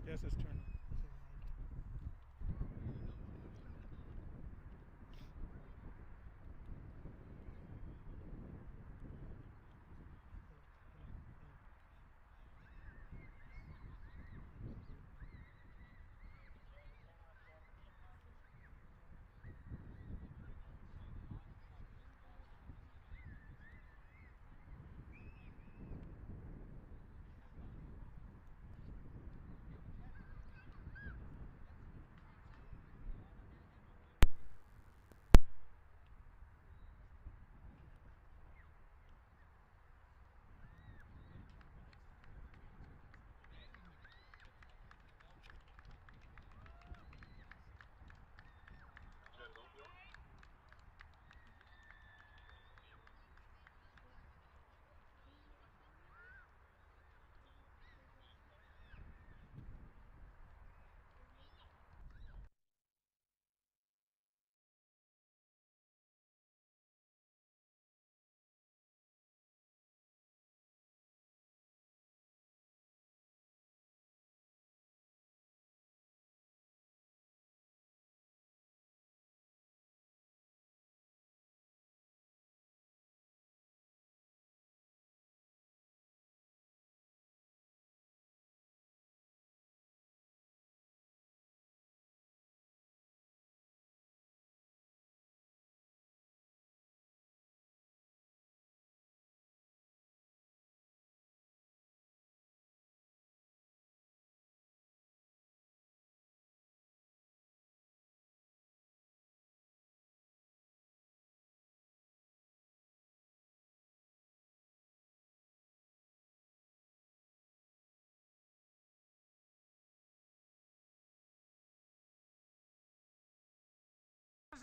Yes, it's turned on.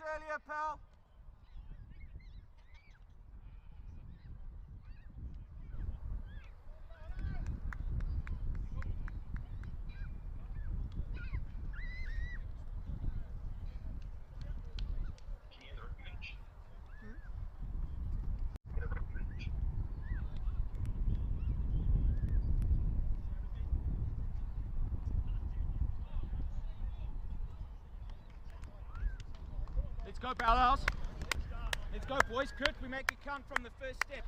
Earlier, pal. Let's go, Barrelhouse. Let's go, boys. Kurt, we make it count from the first step.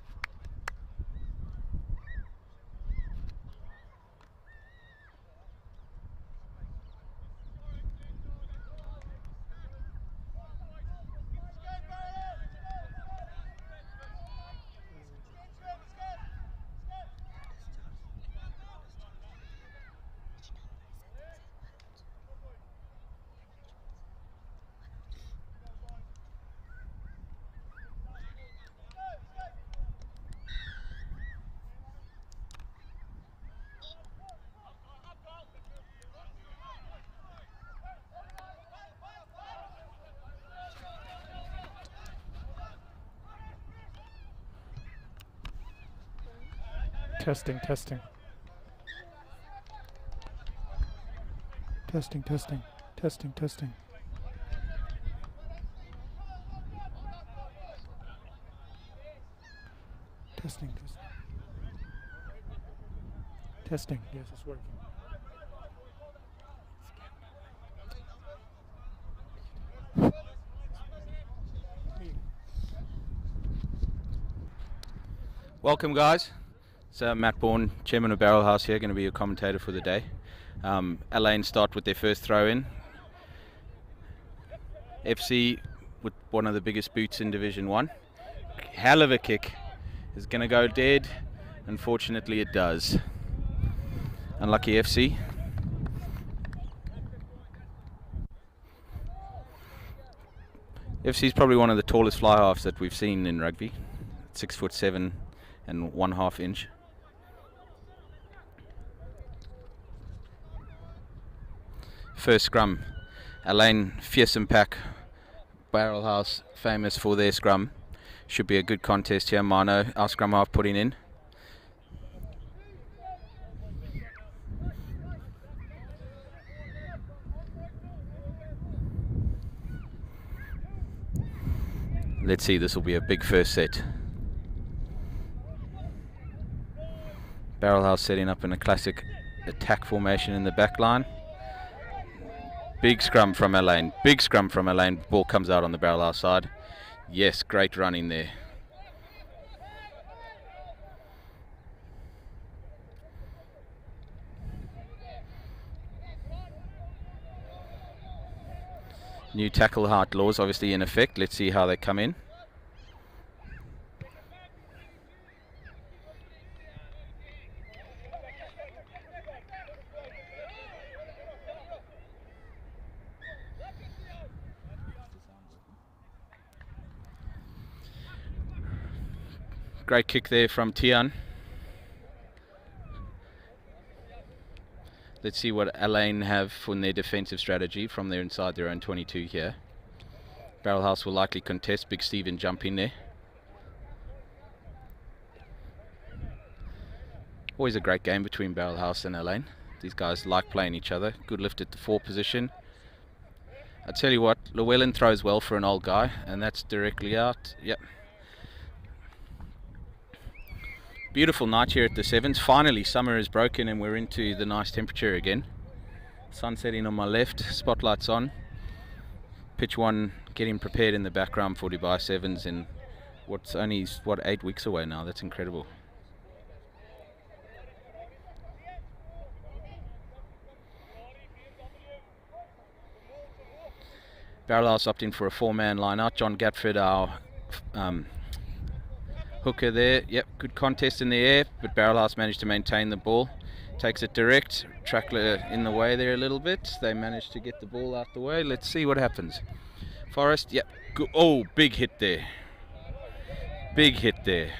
Testing, testing. Testing, testing, testing, testing. Testing, testing. Testing, yes, it's working. Welcome, guys. So Matt Bourne, chairman of Barrelhouse here, going to be your commentator for the day. Ain start with their first throw in. FC with one of the biggest boots in Division 1. Hell of a kick. Is going to go dead. Unfortunately it does. Unlucky FC. FC is probably one of the tallest fly halves that we've seen in rugby. 6'7" and 1/2 inch. First scrum. Ain fearsome pack. Barrelhouse famous for their scrum. Should be a good contest here. Mano, our scrum half, putting in. Let's see, this will be a big first set. Barrelhouse setting up in a classic attack formation in the back line. Big scrum from Elaine. Big scrum from Elaine. Ball comes out on the Barrelhouse side. Yes, great running there. New tackle height laws obviously in effect. Let's see how they come in. Great kick there from Tian. Let's see what Elaine have from their defensive strategy from their inside their own 22 here. Barrelhouse will likely contest. Big Steven jump in there. Always a great game between Barrelhouse and Elaine. These guys like playing each other. Good lift at the 4 position. I tell you what, Llewellyn throws well for an old guy, and that's directly out. Yep. Beautiful night here at the Sevens. Finally, summer is broken and we're into the nice temperature again. Sun setting on my left, spotlights on. Pitch 1 getting prepared in the background for Dubai Sevens in what's only, 8 weeks away now. That's incredible. Barrelhouse opting for a 4-man line out. John Gatford, our hooker there. Yep, good contest in the air, but Barrelhouse managed to maintain the ball. Takes it direct. Trackler in the way there a little bit. They managed to get the ball out the way. Let's see what happens. Forrest, yep. Oh, big hit there. Big hit there.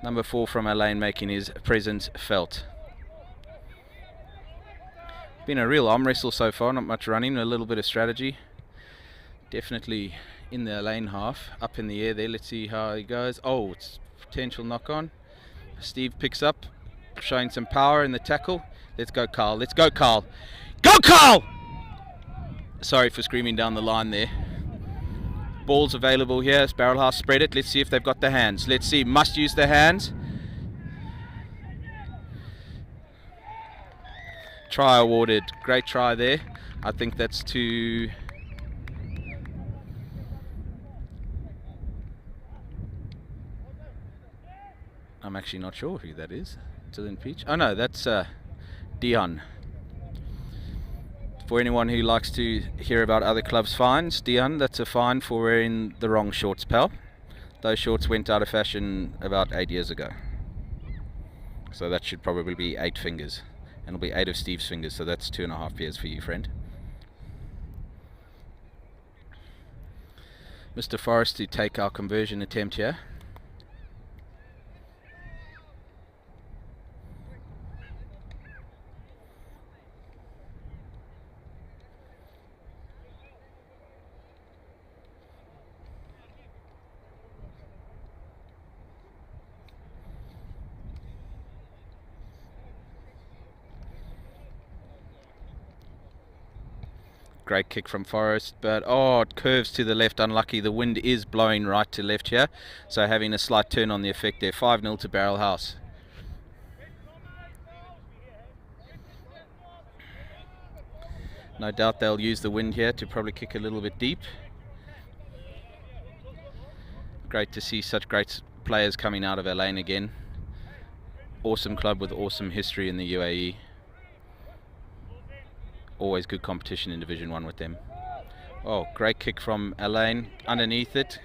Number 4 from Elaine making his presence felt. Been a real arm wrestle so far, not much running, a little bit of strategy. Definitely in the Elaine half, up in the air there. Let's see how he goes. Oh, it's potential knock on. Steve picks up, showing some power in the tackle. Let's go, Carl. Let's go, Carl. Go, Carl! Sorry for screaming down the line there. Ball's available here. Barrelhouse spread it. Let's see if they've got the hands. Let's see. Must use the hands. Try awarded. Great try there. I think that's to... I'm actually not sure who that is. Dylan Peach. Oh no, that's Dion. For anyone who likes to hear about other clubs' fines, Dion, that's a fine for wearing the wrong shorts, pal. Those shorts went out of fashion about 8 years ago. So that should probably be 8 fingers. And it'll be 8 of Steve's fingers, so that's 2.5 pairs for you, friend. Mr. Forrest to take our conversion attempt here. Great kick from Forrest, but oh, it curves to the left, unlucky. The wind is blowing right to left here, so having a slight turn on the effect there. 5-0 to Barrelhouse. No doubt they'll use the wind here to probably kick a little bit deep. Great to see such great players coming out of Elaine again. Awesome club with awesome history in the UAE. Always good competition in Division 1 with them. Oh, great kick from Elaine. Underneath it.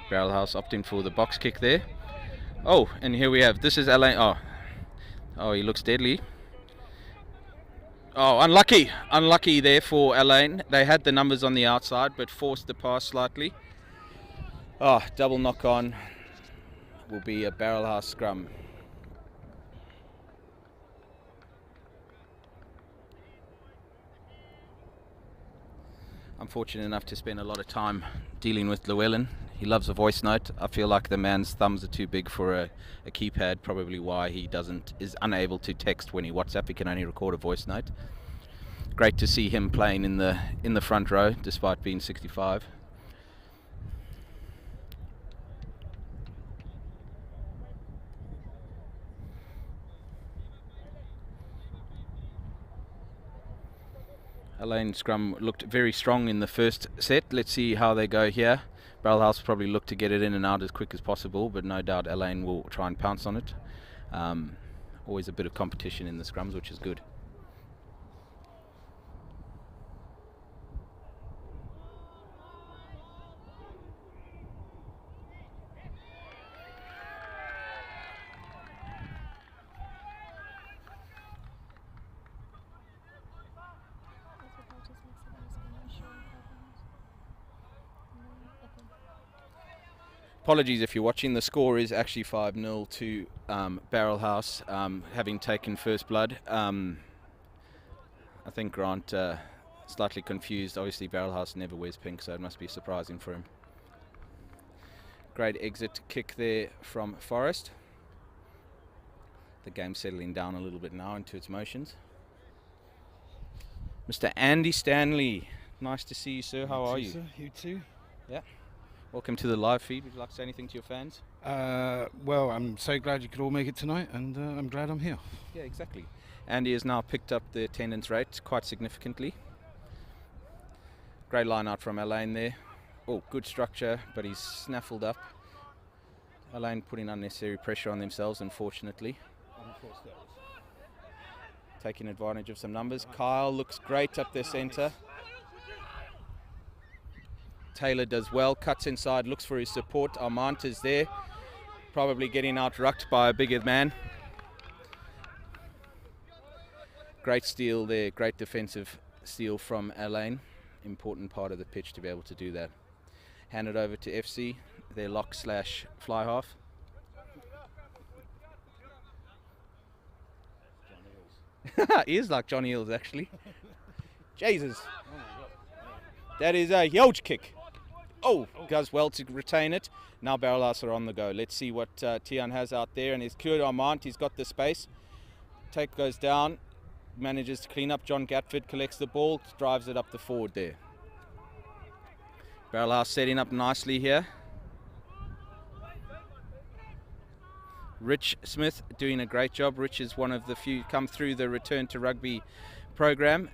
Barrelhouse opting for the box kick there. Oh, and here we have, this is Elaine. Oh, he looks deadly. Oh, unlucky. Unlucky there for Elaine. They had the numbers on the outside, but forced the pass slightly. Oh, double knock on will be a Barrelhouse scrum. fortunate enough to spend a lot of time dealing with Llewellyn. He loves a voice note. I feel like the man's thumbs are too big for a keypad, probably why he is unable to text when he WhatsApp. He can only record a voice note. Great to see him playing in the front row despite being 65. Alain Scrum looked very strong in the first set. Let's see how they go here. Barrelhouse probably look to get it in and out as quick as possible, but no doubt Alain will try and pounce on it. Always a bit of competition in the scrums, which is good. Apologies if you're watching, the score is actually 5-0 to Barrelhouse, having taken first blood. I think Grant slightly confused. Obviously Barrelhouse never wears pink, so it must be surprising for him. Great exit kick there from Forrest. The game settling down a little bit now into its motions. Mr. Andy Stanley, nice to see you, sir. How are you? Sir. You too. Yeah. Welcome to the live feed. Would you like to say anything to your fans? Well, I'm so glad you could all make it tonight, and I'm glad I'm here. Yeah, exactly. Andy has now picked up the attendance rate quite significantly. Great line out from Alain there. Oh, good structure, but he's snaffled up. Alain putting unnecessary pressure on themselves, unfortunately. Taking advantage of some numbers. Kyle looks great up the centre. Taylor does well, cuts inside, looks for his support. Armand is there, probably getting out-rucked by a bigger man. Great steal there, great defensive steal from Alain. Important part of the pitch to be able to do that. Hand it over to FC, their lock/fly half. He is like Johnny Hills, actually. Jesus. That is a huge kick. Oh, does well to retain it. Now Barrelhouse are on the go. Let's see what Tian has out there, and he's cleared Armand. He's got the space. Take goes down, manages to clean up. John Gatford collects the ball, drives it up the forward there. Barrelhouse setting up nicely here. Rich Smith doing a great job. Rich is one of the few come through the Return to Rugby program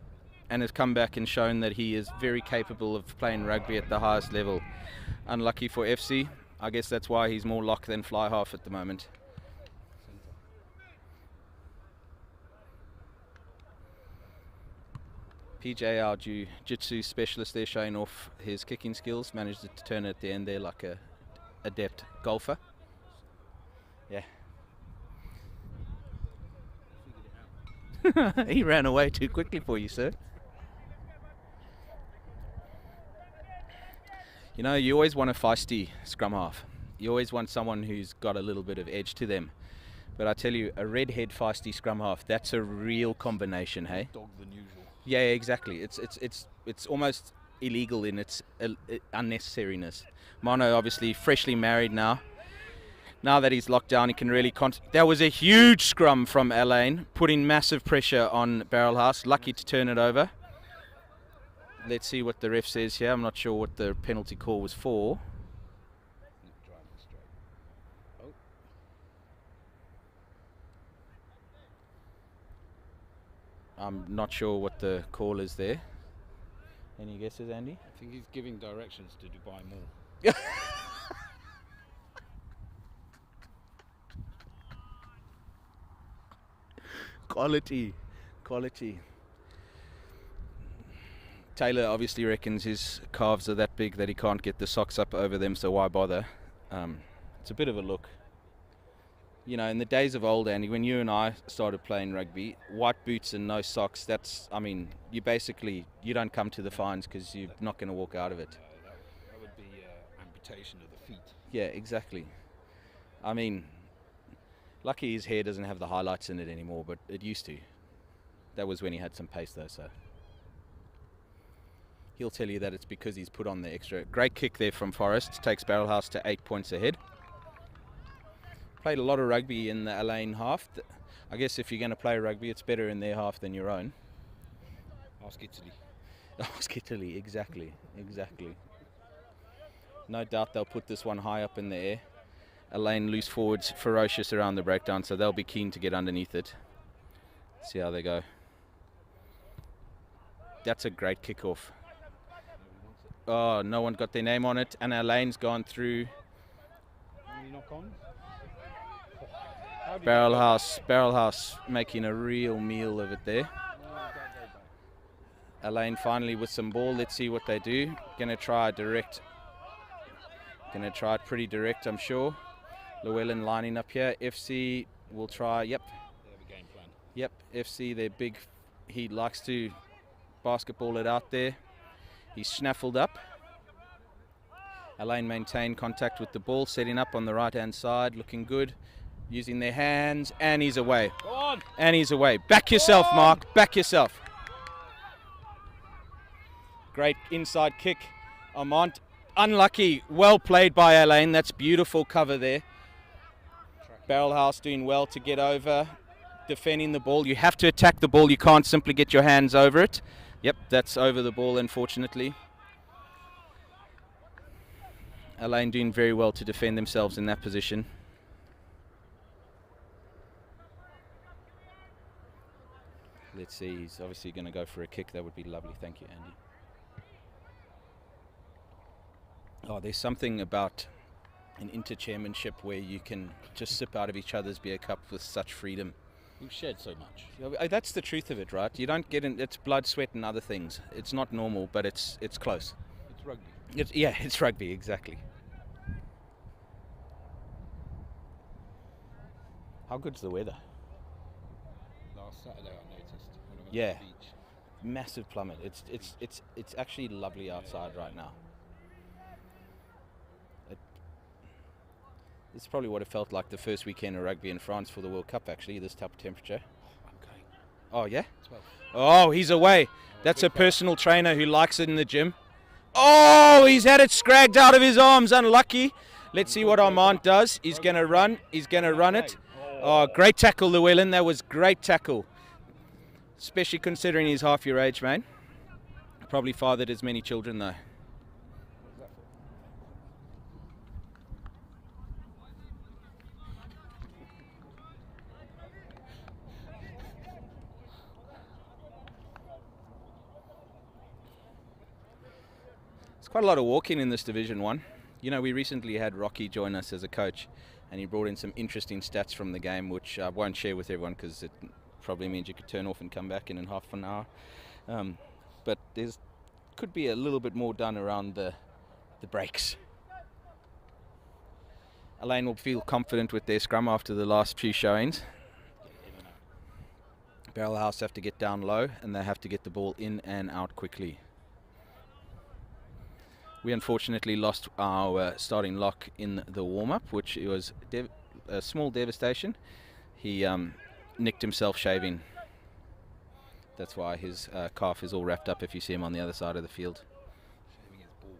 and has come back and shown that he is very capable of playing rugby at the highest level. Unlucky for FC. I guess that's why he's more lock than fly half at the moment. PJ, our jiu-jitsu specialist there, showing off his kicking skills. Managed to turn it at the end there like a adept golfer. Yeah. He ran away too quickly for you, sir. You know, you always want a feisty scrum half. You always want someone who's got a little bit of edge to them. But I tell you, a redhead feisty scrum half, that's a real combination, hey? Dog than usual. Yeah, exactly. It's almost illegal in its unnecessariness. Mono obviously freshly married now. Now that he's locked down, he can really that was a huge scrum from Alain, putting massive pressure on Barrelhouse. Lucky to turn it over. Let's see what the ref says here. I'm not sure what the penalty call was for. I'm not sure what the call is there. Any guesses, Andy? I think he's giving directions to Dubai Mall. Quality. Taylor obviously reckons his calves are that big that he can't get the socks up over them, so why bother? It's a bit of a look. You know, in the days of old, Andy, when you and I started playing rugby, white boots and no socks, that's, I mean, you don't come to the fines because you're not going to walk out of it. That would be amputation of the feet. Yeah, exactly. I mean, lucky his hair doesn't have the highlights in it anymore, but it used to. That was when he had some pace though, so. he'll tell you that it's because he's put on the extra. Great kick there from Forrest. Takes Barrelhouse to 8 points ahead. Played a lot of rugby in the Elaine half. I guess if you're going to play rugby, it's better in their half than your own. Ask Italy. Ask Italy, exactly. No doubt they'll put this one high up in the air. Elaine loose forwards, ferocious around the breakdown, so they'll be keen to get underneath it. See how they go. That's a great kickoff. Oh, no one got their name on it, and Elaine's gone through. Barrelhouse making a real meal of it there. Elaine finally with some ball. Let's see what they do. Gonna try direct. Gonna try it pretty direct, I'm sure. Llewellyn lining up here. FC will try. Yep. They have a game plan. Yep. FC, they're big. He likes to basketball it out there. He's snaffled up. Elaine maintained contact with the ball, setting up on the right-hand side, looking good. Using their hands, and he's away. Go on. And he's away. Back yourself, Mark. Back yourself. Great inside kick. Armand. Unlucky. Well played by Elaine. That's beautiful cover there. Barrelhouse doing well to get over. Defending the ball. You have to attack the ball. You can't simply get your hands over it. Yep, that's over the ball, unfortunately. Elaine doing very well to defend themselves in that position. Let's see, he's obviously going to go for a kick. That would be lovely. Thank you, Andy. Oh, there's something about an interchairmanship where you can just sip out of each other's beer cup with such freedom. We've shared so much. That's the truth of it, right? You don't get in, it's blood, sweat and other things. It's not normal, but it's close. It's rugby. It's rugby, exactly. How good's the weather? Last Saturday I noticed when I went Yeah. to the beach. Massive plummet. It's actually lovely outside right now. This is probably what it felt like the first weekend of rugby in France for the World Cup, actually, this type of temperature. I'm going. Oh, yeah? 12. Oh, he's away. That's a personal trainer who likes it in the gym. Oh, he's had it scragged out of his arms. Unlucky. Let's see what Armand does. He's going to run. He's going to run it. Oh, great tackle, Llewellyn. That was great tackle. Especially considering he's half your age, man. Probably fathered as many children, though. Quite a lot of walking in this Division 1. You know, we recently had Rocky join us as a coach, and he brought in some interesting stats from the game, which I won't share with everyone because it probably means you could turn off and come back in half an hour. But there's could be a little bit more done around the breaks. Elaine will feel confident with their scrum after the last few showings. Barrelhouse have to get down low, and they have to get the ball in and out quickly. We unfortunately lost our starting lock in the warm-up, which was a small devastation. He nicked himself shaving. That's why his calf is all wrapped up if you see him on the other side of the field. Shaving his balls.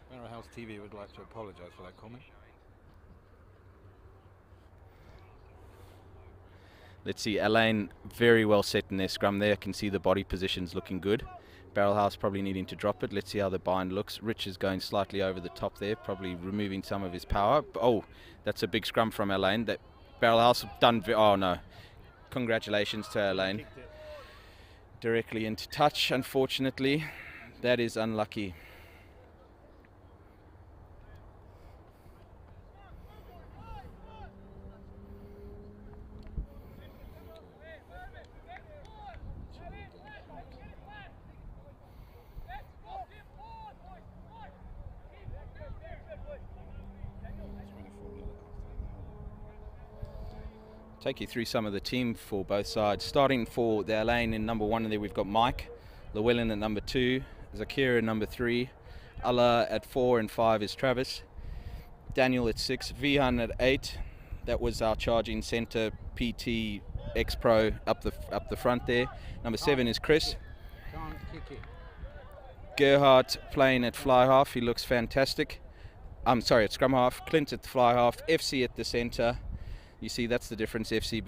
Barrelhouse TV would like to apologise for that comment. Let's see, Elaine very well set in their scrum there. I can see the body positions looking good. Barrelhouse probably needing to drop it. Let's see how the bind looks. Rich is going slightly over the top there, probably removing some of his power. Oh, that's a big scrum from Elaine. That Barrelhouse have done. Oh no! Congratulations to Elaine. Directly into touch. Unfortunately, that is unlucky. Take you through some of the team for both sides. Starting for the Elaine in number 1, and there we've got Mike, Llewellyn at number 2, Zakira at number 3, Allah at 4 and 5 is Travis. Daniel at 6, Vihan at 8. That was our charging centre, PT X-Pro up the front there. Number 7 is Chris. Can't kick it. Gerhardt playing at fly half. He looks fantastic. I'm sorry, at scrum half. Clint at the fly half. FC at the centre. You see, that's the difference. FC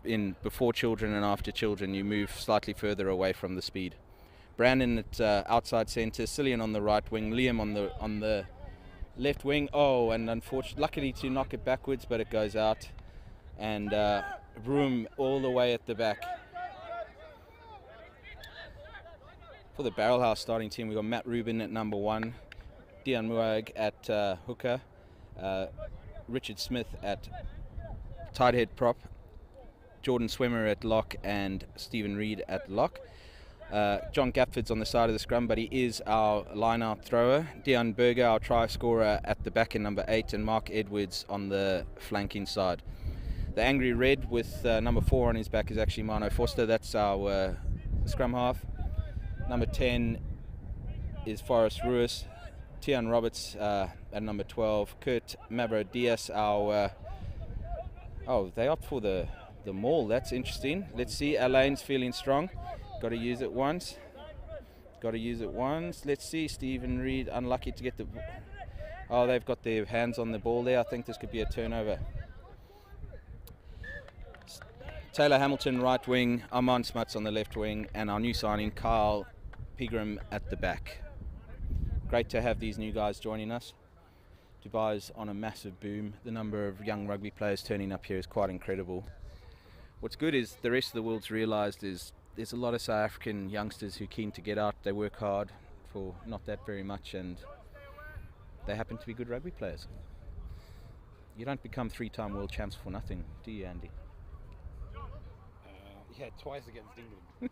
in before children and after children, you move slightly further away from the speed. Brandon at outside centre. Cillian on the right wing. Liam on the left wing. Oh, and unfortunately, luckily to knock it backwards, but it goes out. And Broom all the way at the back. For the Barrelhouse starting team, we've got Matt Rubin at number 1, Dion Muag at hooker, Richard Smith at tight head prop, Jordan Swimmer at lock, and Stephen Reed at lock. John Gapford's on the side of the scrum, but he is our line-out thrower. Dion Berger, our try scorer, at the back in number 8, and Mark Edwards on the flanking side. The Angry Red with number 4 on his back is actually Mano Foster. That's our scrum half. Number 10 is Forrest Ruiz. Tian Roberts at number 12. Kurt Mabro Diaz, our... oh, they opt for the maul. That's interesting. Let's see. Alain's feeling strong. Got to use it once. Let's see. Stephen Reed, unlucky to get the... oh, they've got their hands on the ball there. I think this could be a turnover. Taylor Hamilton, right wing. Armand Smuts on the left wing. And our new signing, Kyle Pigram at the back. Great to have these new guys joining us. Dubai's on a massive boom. The number of young rugby players turning up here is quite incredible. What's good is the rest of the world's realised is there's a lot of South African youngsters who are keen to get out. They work hard for not that very much, and they happen to be good rugby players. You don't become 3-time world champs for nothing, do you, Andy? Yeah, twice against England.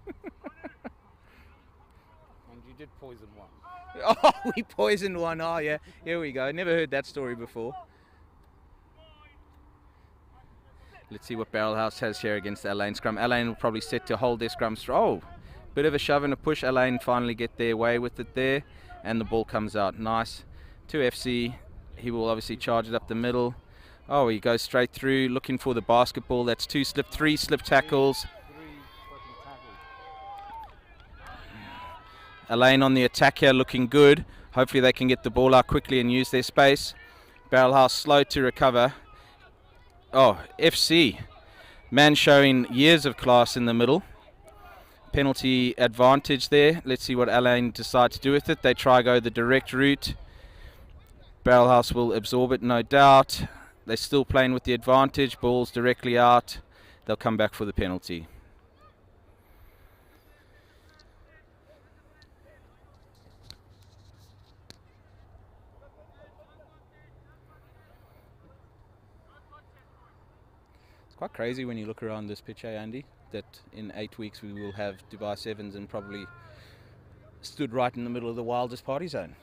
And you did poison one. Oh, we poisoned one. Oh, yeah. Here we go. Never heard that story before. Let's see what Barrelhouse has here against Alain scrum. Alain will probably set to hold their scrum. Oh, bit of a shove and a push. Alain finally get their way with it there. And the ball comes out. Nice. To FC. He will obviously charge it up the middle. Oh, he goes straight through looking for the basketball. That's 2 slip, 3 slip tackles. Alain on the attack here, looking good. Hopefully they can get the ball out quickly and use their space. Barrelhouse slow to recover. Oh, FC. Man showing years of class in the middle. Penalty advantage there. Let's see what Alain decide to do with it. They try go the direct route. Barrelhouse will absorb it, no doubt. They're still playing with the advantage. Ball's directly out. They'll come back for the penalty. Quite crazy when you look around this pitch, Andy, that in 8 weeks we will have Dubai Sevens and probably stood right in the middle of the wildest party zone.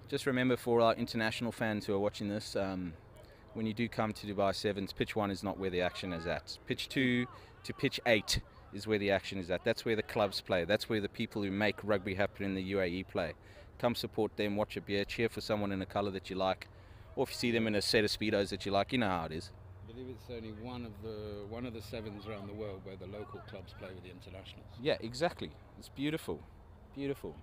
Just remember for our international fans who are watching this, when you do come to Dubai Sevens, pitch 1 is not where the action is at. Pitch 2 to pitch 8 is where the action is at. That's where the clubs play. That's where the people who make rugby happen in the UAE play. Come support them, watch a beer, cheer for someone in a colour that you like, or if you see them in a set of Speedos that you like, you know how it is. I believe it's only one of the sevens around the world where the local clubs play with the internationals. Yeah, exactly. It's beautiful. Beautiful.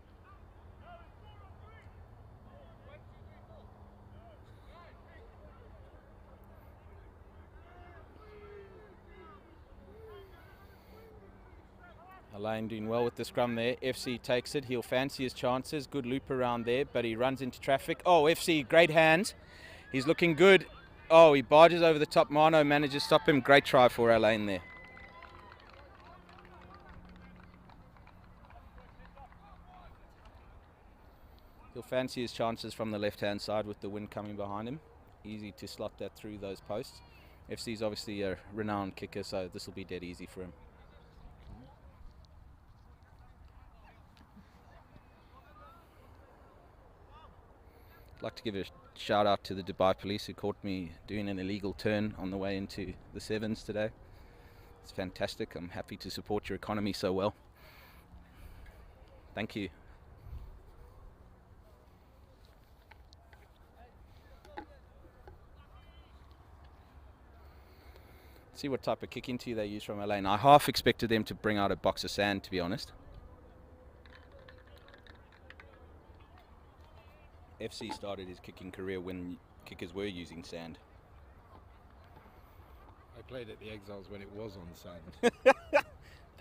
Alain doing well with the scrum there. FC takes it. He'll fancy his chances. Good loop around there, but he runs into traffic. Oh, FC, great hands. He's looking good. Oh, he barges over the top. Mano manages to stop him. Great try for Alain there. He'll fancy his chances from the left-hand side with the wind coming behind him. Easy to slot that through those posts. FC's obviously a renowned kicker, so this will be dead easy for him. I'd like to give a shout out to the Dubai police who caught me doing an illegal turn on the way into the Sevens today. It's fantastic. I'm happy to support your economy so well. Thank you. See what type of kick into they use from Elaine. I half expected them to bring out a box of sand, to be honest. FC started his kicking career when kickers were using sand. I played at the Exiles when it was on sand.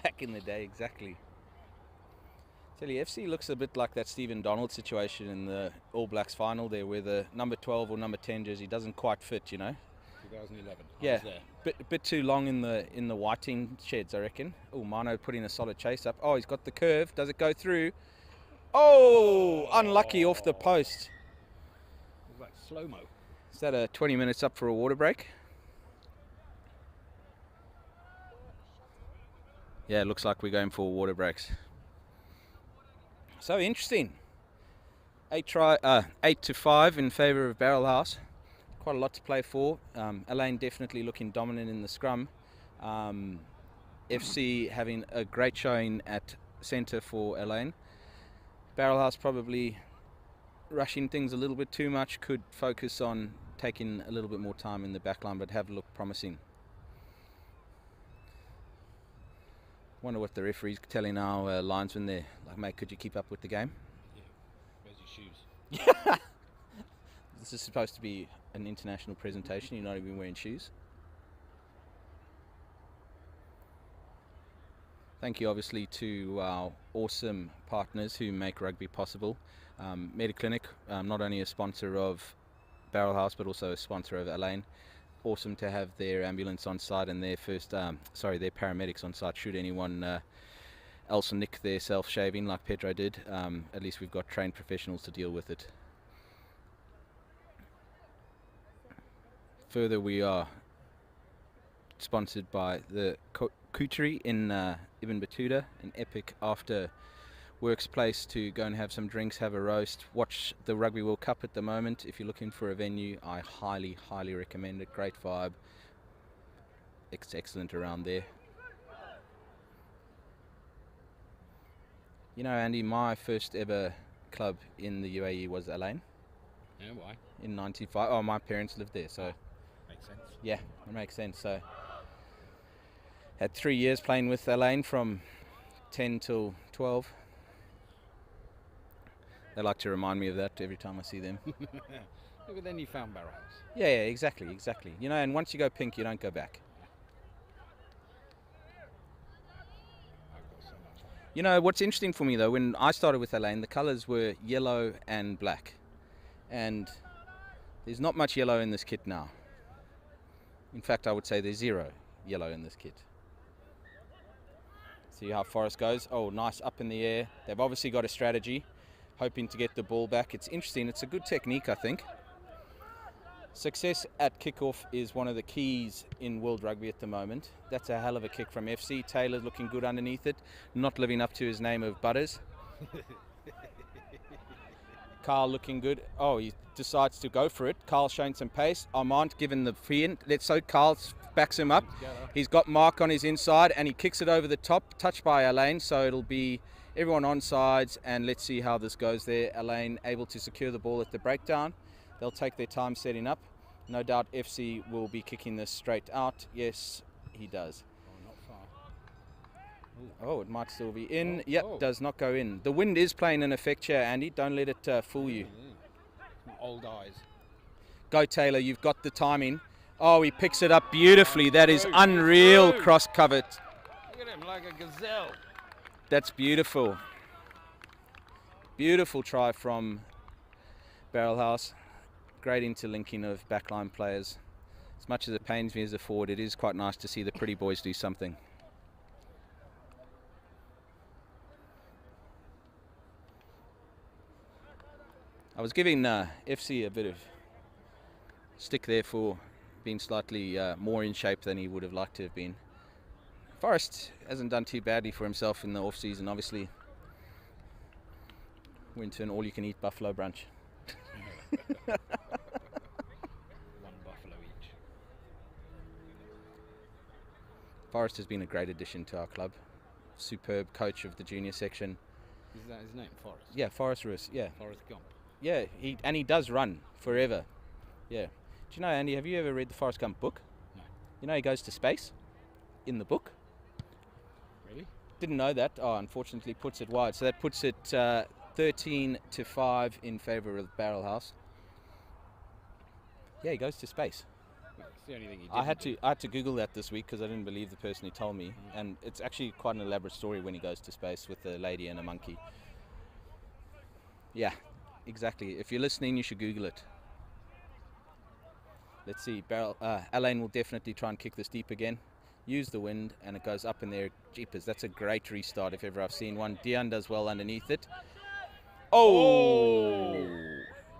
Back in the day, exactly. Tell you, FC looks a bit like that Stephen Donald situation in the All Blacks final there, where the number 12 or number 10 jersey doesn't quite fit, you know. 2011. Yeah, I was there. bit too long in the whiting sheds, I reckon. Oh, Mano putting a solid chase up. Oh, he's got the curve. Does it go through? Oh, unlucky off the post. It was like slow-mo. Is that a 20 minutes up for a water break? Yeah, it looks like we're going for water breaks. So interesting. 8-5 in favour of Barrelhouse. Quite a lot to play for. Elaine definitely looking dominant in the scrum. FC having a great showing at centre for Elaine. Barrelhouse probably rushing things a little bit too much. Could focus on taking a little bit more time in the backline, but have looked promising. Wonder what the referee's telling our linesman there. Like, mate, could you keep up with the game? Yeah. Where's your shoes? This is supposed to be an international presentation. You're not even wearing shoes. Thank you, obviously, to our awesome partners who make rugby possible. Mediclinic, not only a sponsor of Barrelhouse, but also a sponsor of Elaine. Awesome to have their ambulance on site and their their paramedics on site should anyone else nick their self-shaving like Pedro did. At least we've got trained professionals to deal with it. Further, we are sponsored by the Couturier in Ibn Battuta, an epic after works place to go and have some drinks, have a roast, watch the Rugby World Cup at the moment. If you're looking for a venue, I highly recommend it. Great vibe. It's excellent around there. You know, Andy, my first ever club in the UAE was Elaine. Yeah, why? In 95. Oh, my parents lived there, so Makes sense. yeah, it makes sense. So had 3 years playing with Elaine from 10 till 12. They like to remind me of that every time I see them. But then you found Barrelhouse. Yeah, exactly. You know, and once you go pink, you don't go back. I've got so much. You know, what's interesting for me though, when I started with Elaine, the colours were yellow and black. And there's not much yellow in this kit now. In fact, I would say there's zero yellow in this kit. See how Forrest goes? Oh, nice up in the air. They've obviously got a strategy, hoping to get the ball back. It's interesting. It's a good technique, I think. Success at kickoff is one of the keys in world rugby at the moment. That's a hell of a kick from FC. Taylor's looking good underneath it, not living up to his name of Butters. Carl looking good. Oh, he decides to go for it. Carl's showing some pace. Armand given the free in. Let's so Carl backs him up. He's got Mark on his inside and he kicks it over the top, touched by Elaine, so it'll be everyone on sides, and let's see how this goes there. Elaine able to secure the ball at the breakdown. They'll take their time setting up. No doubt FC will be kicking this straight out. Yes, he does. Oh, not far. Oh, it might still be in. Yep, oh. does not go in. The wind is playing an effect here, Andy. Don't let it fool you. My old eyes. Go, Taylor. You've got the timing. Oh, he picks it up beautifully. That is unreal cross cover. Look at him, like a gazelle. That's beautiful. Beautiful try from Barrelhouse. Great interlinking of backline players. As much as it pains me as a forward, it is quite nice to see the pretty boys do something. I was giving FC a bit of stick there for being slightly more in shape than he would have liked to have been. Forrest hasn't done too badly for himself in the off-season, obviously. Went to an all-you-can-eat buffalo brunch. One buffalo each. Forrest has been a great addition to our club. Superb coach of the junior section. Is that his name, Forrest? Yeah, Forrest Roos, yeah. Forrest Gump. Yeah, he does run forever. Yeah. Do you know, Andy, have you ever read the Forrest Gump book? No. You know he goes to space? in the book. Really? Didn't know that. Oh, unfortunately puts it wide. So that puts it 13-5 in favour of Barrelhouse. Yeah, he goes to space. Well, it's the only thing he did. I had to Google that this week because I didn't believe the person who told me, and it's actually quite an elaborate story when he goes to space with a lady and a monkey. Yeah, exactly. If you're listening, you should Google it. Let's see. Alain will definitely try and kick this deep again. Use the wind, and it goes up in there. Jeepers, that's a great restart if ever I've seen one. Dion does well underneath it. Oh!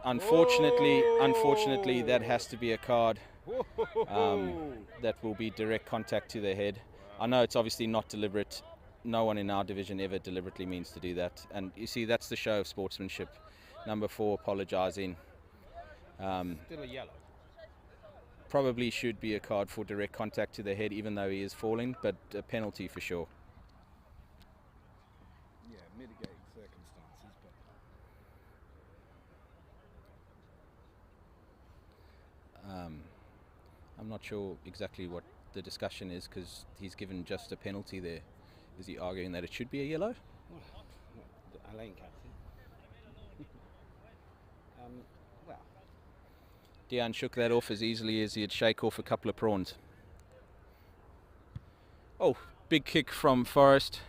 Unfortunately, that has to be a card. That will be direct contact to the head. I know it's obviously not deliberate. No one in our division ever deliberately means to do that. And you see, that's the show of sportsmanship. Number 4 apologising. Still a yellow. Probably should be a card for direct contact to the head, even though he is falling, but a penalty for sure. Yeah, mitigating circumstances, but I'm not sure exactly what the discussion is because he's given just a penalty there. Is he arguing that it should be a yellow? well, Alain captain. Well, Dion shook that off as easily as he'd shake off a couple of prawns. Oh, big kick from Forrest,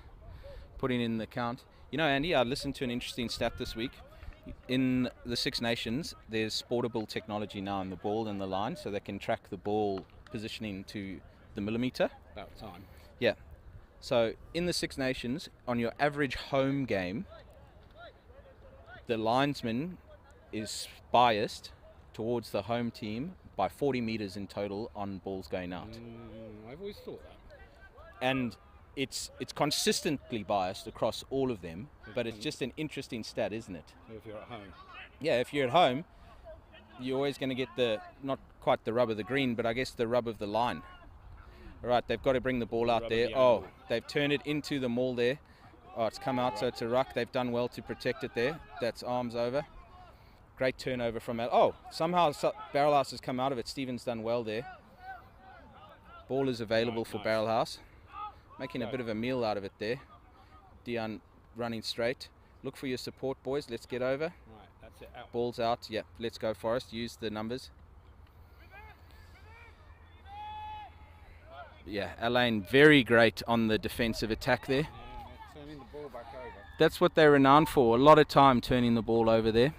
putting in the count. You know, Andy, I listened to an interesting stat this week. In the Six Nations, there's sportable technology now in the ball and the line, so they can track the ball positioning to the millimetre. about time. Yeah. So in the Six Nations, on your average home game, the linesman is biased towards the home team by 40 metres in total on balls going out. I've always thought that. And it's consistently biased across all of them, but it's just an interesting stat, isn't it? If you're at home. Yeah, if you're at home, you're always going to get not quite the rub of the green, but I guess the rub of the line. All right, they've got to bring the ball out there. Oh, they've turned it into the maul there. Oh, it's come out, so it's a ruck. They've done well to protect it there. That's arms over. Great turnover from somehow Barrelhouse has come out of it. Stephen's done well there. Ball is available for Barrelhouse. Making a bit of a meal out of it there. Dion running straight. Look for your support, boys. Let's get over. Right, that's it. Out. Ball's out. Yep, let's go, Forrest. Use the numbers. Yeah, Alain very great on the defensive attack there. Yeah, turning the ball back over. That's what they're renowned for. A lot of time turning the ball over there.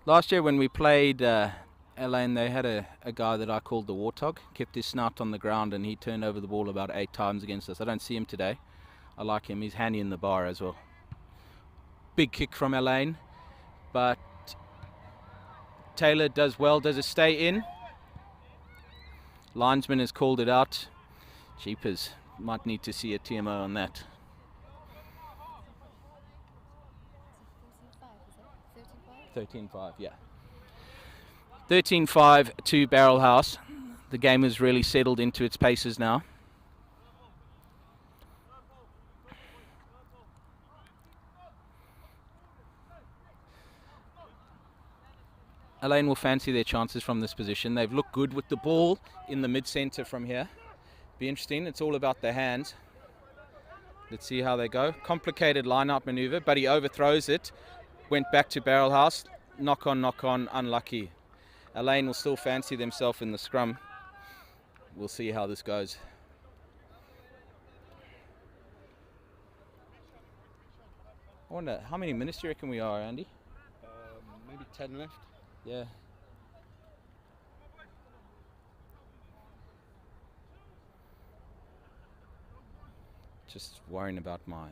Last year when we played Alain, they had a guy that I called the Warthog. Kept his snout on the ground and he turned over the ball about 8 times against us. I don't see him today. I like him. He's handy in the bar as well. Big kick from Alain. But Taylor does well. Does it stay in? Linesman has called it out. Jeepers. Might need to see a TMO on that. 13-5, yeah. 13-5 to Barrelhouse. The game has really settled into its paces now. Alain will fancy their chances from this position. They've looked good with the ball in the mid-centre from here. Be interesting. It's all about the hands. Let's see how they go. Complicated line-out manoeuvre, but he overthrows it. Went back to Barrelhouse. Knock on, unlucky. Alain will still fancy themselves in the scrum. We'll see how this goes. I wonder, how many minutes do you reckon we are, Andy? Maybe 10 left. Yeah. Just worrying about my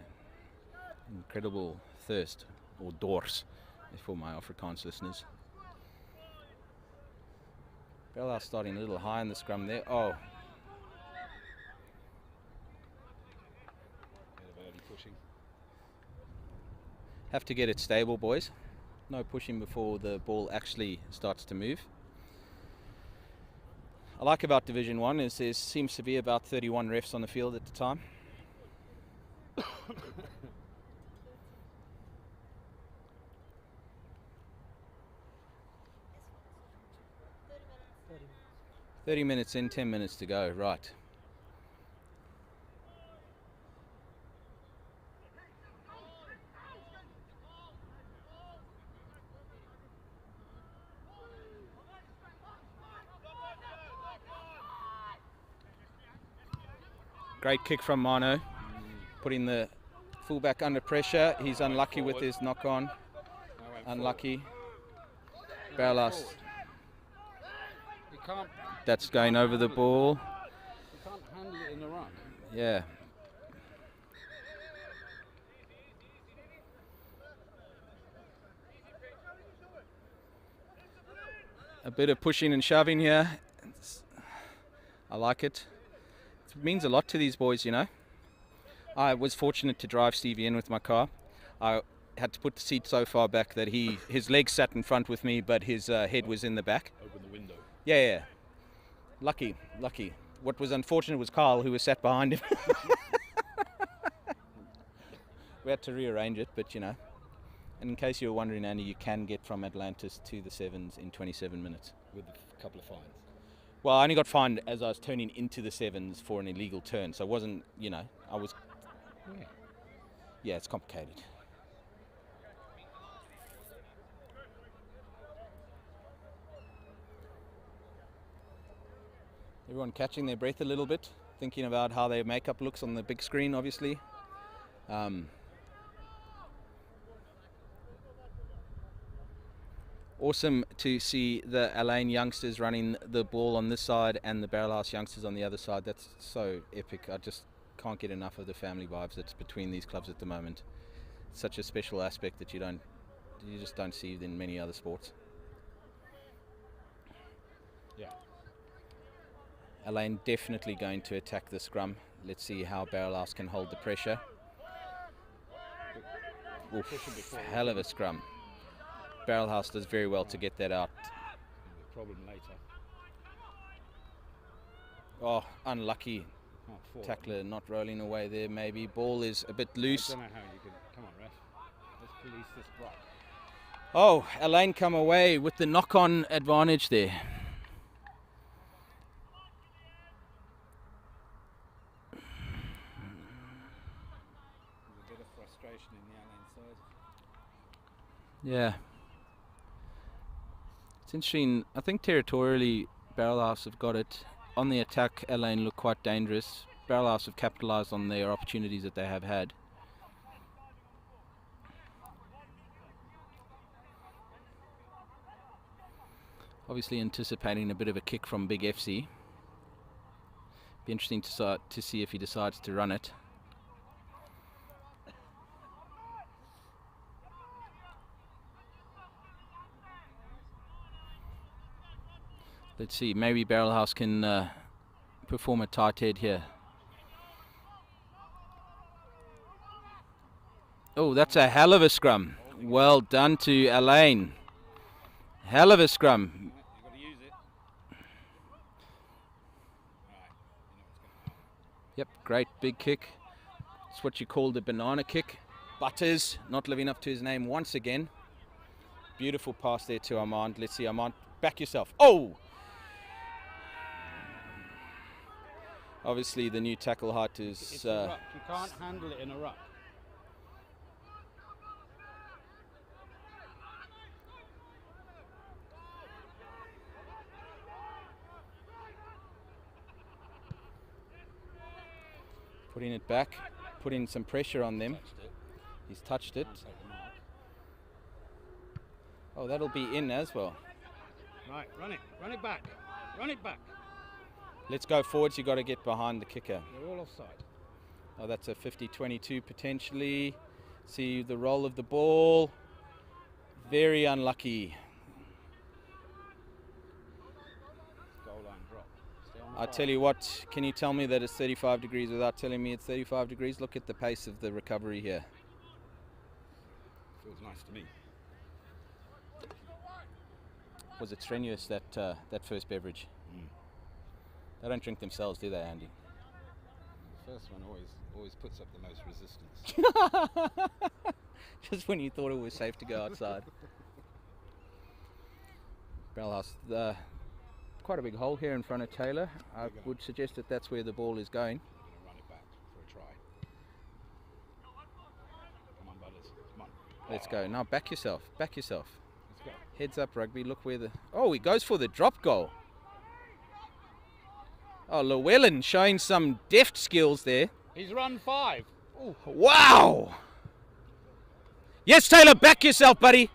incredible thirst, or dors, for my Afrikaans listeners. Barrelhouse starting a little high in the scrum there. Oh. Bit of early pushing. Have to get it stable, boys. No pushing before the ball actually starts to move. I like about Division 1 is there seems to be about 31 refs on the field at the time. 30 minutes in, 10 minutes to go, right. Great kick from Mano, putting the fullback under pressure. He's unlucky with his knock-on. Unlucky. Barrelhouse. You can't. That's going over the ball. You can't handle it in the run. Yeah. A bit of pushing and shoving here. I like it. It means a lot to these boys, you know. I was fortunate to drive Stevie in with my car. I had to put the seat so far back that his legs sat in front with me, but his head was in the back. Open the window. Yeah. Lucky. What was unfortunate was Carl, who was sat behind him. We had to rearrange it, but you know. And in case you were wondering, Andy, you can get from Atlantis to the Sevens in 27 minutes. With a couple of fines. Well, I only got fined as I was turning into the Sevens for an illegal turn, so it wasn't, you know, I was... Yeah, it's complicated. Everyone catching their breath a little bit, thinking about how their makeup looks on the big screen, obviously. Awesome to see the Alain youngsters running the ball on this side and the Barrelhouse youngsters on the other side. That's so epic. I just can't get enough of the family vibes that's between these clubs at the moment. It's such a special aspect that you just don't see in many other sports. Yeah. Alain definitely going to attack the scrum. Let's see how Barrelhouse can hold the pressure. Oof, hell of a scrum. Barrelhouse does very well to get that out. Problem later. Oh, unlucky. Tackler not rolling away there, maybe. Ball is a bit loose. I don't know how you can. Come on, ref. Let's police this block. Oh, Alain come away with the knock-on advantage there. There's a bit of frustration in the Alain side. Yeah. It's interesting. I think territorially, Barrelhouse have got it. On the attack, Alain look quite dangerous. Barrelhouse have capitalised on their opportunities that they have had. Obviously anticipating a bit of a kick from Big FC. Be interesting to see if he decides to run it. Let's see, maybe Barrelhouse can perform a tight head here. Oh, that's a hell of a scrum. Well done to Alain. Hell of a scrum. You've got to use it. Yep, great big kick. It's what you call the banana kick. Butters not living up to his name once again. Beautiful pass there to Armand. Let's see, Armand, back yourself. Oh! Obviously, the new tackle height is... It's a ruck. You can't handle it in a ruck. Putting it back, putting some pressure on them. He's touched it. Oh, that'll be in as well. Right, run it back. Run it back. Let's go forwards. You've got to get behind the kicker. They're all offside. Oh, that's a 50-22 potentially. See the roll of the ball. Very unlucky. Goal line drop. Stay on the I far. tell you what, can you tell me that it's 35 degrees without telling me it's 35 degrees? Look at the pace of the recovery here. Feels nice to me. Was it strenuous, that first beverage? They don't drink themselves, do they, Andy? The first one always puts up the most resistance. Just when you thought it was safe to go outside. Barrelhouse, quite a big hole here in front of Taylor. I you go. would suggest that that's where the ball is going. Run it back for a try. Come on, butters. Come on. Let's go. Now back yourself. Back yourself. Let's go. Heads up, Rugby. Look where the... Oh, he goes for the drop goal. Oh, Llewellyn showing some deft skills there. He's run 5. Ooh. Wow! Yes, Taylor, back yourself, buddy.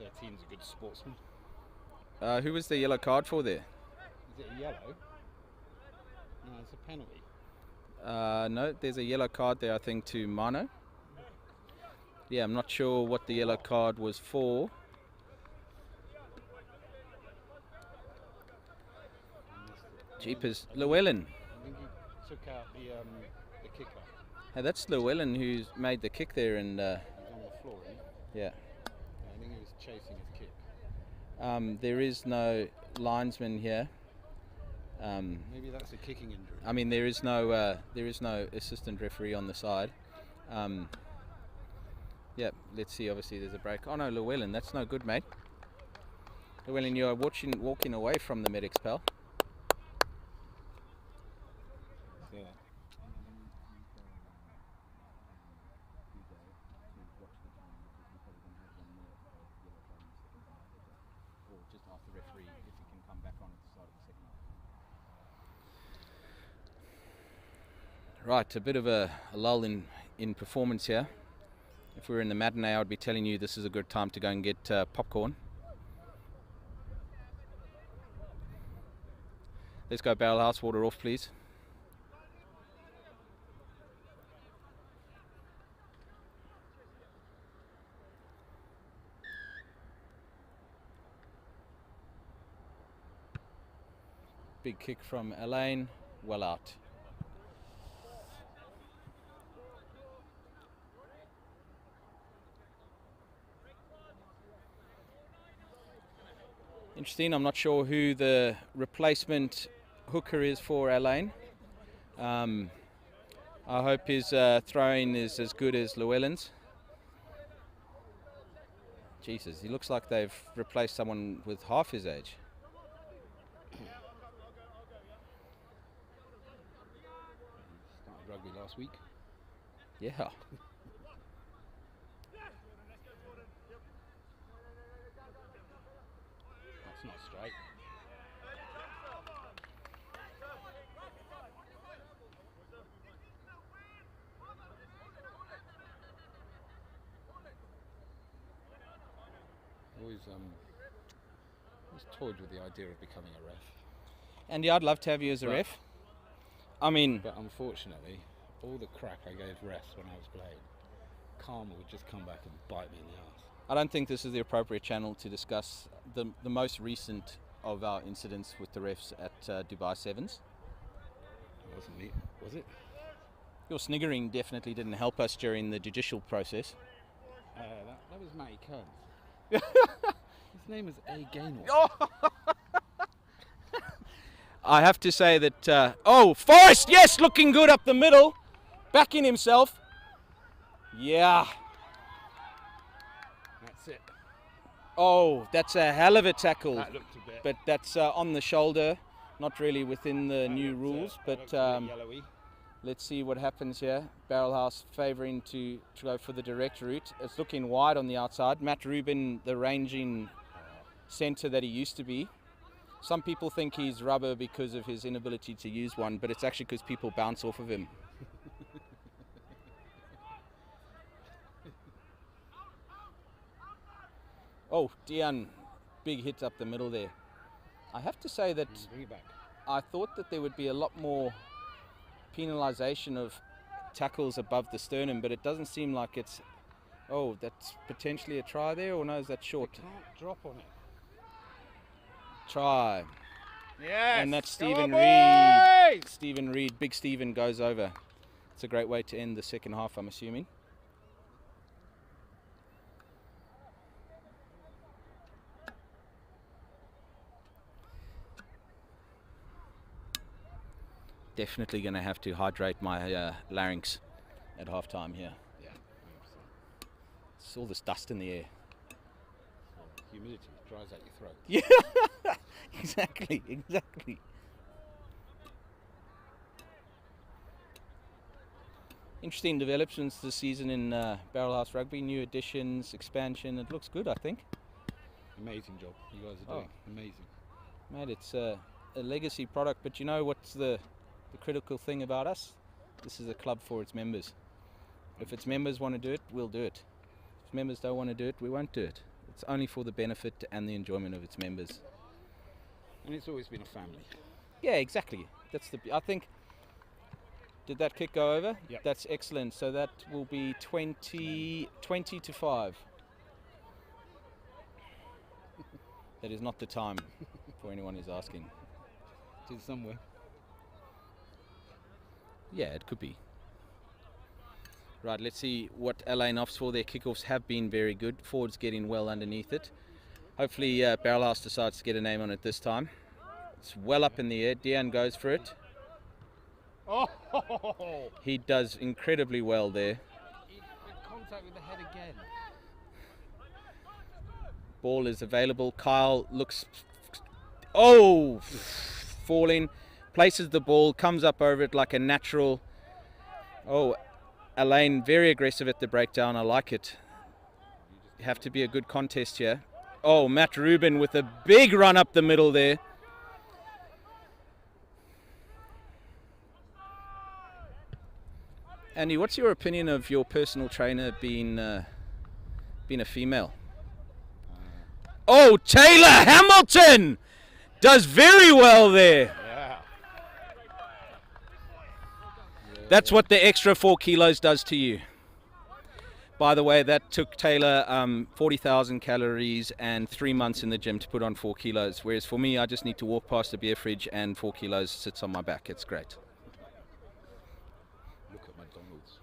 13's a good sportsman. Who was the yellow card for there? Is it a yellow? No, it's a penalty. No, there's a yellow card there, I think, to Mano. Yeah, I'm not sure what the yellow card was for. Jeepers, Llewellyn. I think he took out the kicker. Hey, that's Llewellyn who's made the kick there, and He's on the floor, isn't he? yeah. I think he was chasing his kick. There is no linesman here. Maybe that's a kicking injury. I mean, there is no assistant referee on the side. Yeah, let's see. Obviously, there's a break. Oh no, Llewellyn, that's no good, mate. Llewellyn, you are walking away from the medics, pal. Yeah. Just ask the referee if he can come back on at the start of the second half. Right, a bit of a lull in performance here. If we were in the matinee, I would be telling you this is a good time to go and get popcorn. Let's go Barrelhouse, water off please. Big kick from Elaine, well out. Interesting, I'm not sure who the replacement hooker is for Elaine. I hope his throwing is as good as Llewellyn's. Jesus, he looks like they've replaced someone with half his age. Started rugby last week. Yeah. That's not straight. Always toyed with the idea of becoming a ref. Andy, I'd love to have you as a Right. ref. I mean, But unfortunately, all the crap I gave refs when I was playing, karma would just come back and bite me in the ass. I don't think this is the appropriate channel to discuss the most recent of our incidents with the refs at Dubai Sevens. It wasn't me, was it? Your sniggering definitely didn't help us during the judicial process. That was Matty Kearns. His name is A. Gaynor. I have to say that, oh, Forrest, yes, looking good up the middle, backing himself. Yeah. That's it. Oh, that's a hell of a tackle, That looked a bit. but that's on the shoulder, not really within the that new looked, rules, that but looked a bit yellowy. let's see what happens here. Barrelhouse favouring to go for the direct route. It's looking wide on the outside. Matt Rubin, the ranging centre that he used to be. Some people think he's rubber because of his inability to use one, but it's actually because people bounce off of him. Oh, Dian, big hit up the middle there. I have to say that Bring it back. I thought that there would be a lot more penalisation of tackles above the sternum, but it doesn't seem like it's... Oh, that's potentially a try there, or no, is that short? You can't drop on it. Try. Yes. And that's Come Stephen on, Reed. boys! Stephen Reed, Big Stephen goes over. It's a great way to end the second half, I'm assuming. Definitely going to have to hydrate my larynx at half time here. It's all this dust in the air. Humidity dries out your throat. Yeah, exactly, exactly. Interesting developments this season in Barrelhouse Rugby. New additions, expansion. It looks good, I think. Amazing job you guys are doing. Amazing. Mate, it's a legacy product, but you know what's the critical thing about us? This is a club for its members. If its members want to do it, we'll do it. If members don't want to do it, we won't do it. It's only for the benefit and the enjoyment of its members. And it's always been a family. Yeah, exactly. That's the. I think. Did that kick go over? Yep. That's excellent. So that will be 20 to 5. That is not the time for anyone who's asking. It is somewhere. Yeah, it could be. Right, let's see what Alain opts for. Their kickoffs have been very good. Ford's getting well underneath it. Hopefully Barrelhouse decides to get a name on it this time. It's well up in the air. Dian goes for it. Oh! He does incredibly well there. He made contact with the head again. Ball is available. Kyle looks... Oh! Falling. Places the ball. Comes up over it like a natural. Oh, Alain very aggressive at the breakdown. I like it. You have to be a good contest here. Oh, Matt Rubin with a big run up the middle there. Andy, what's your opinion of your personal trainer being a female? Oh, Taylor Hamilton does very well there. Yeah. That's what the extra 4 kilos does to you. By the way, that took Taylor 40,000 calories and 3 months in the gym to put on 4 kilos. Whereas for me, I just need to walk past a beer fridge and 4 kilos sits on my back. It's great. Look at McDonald's.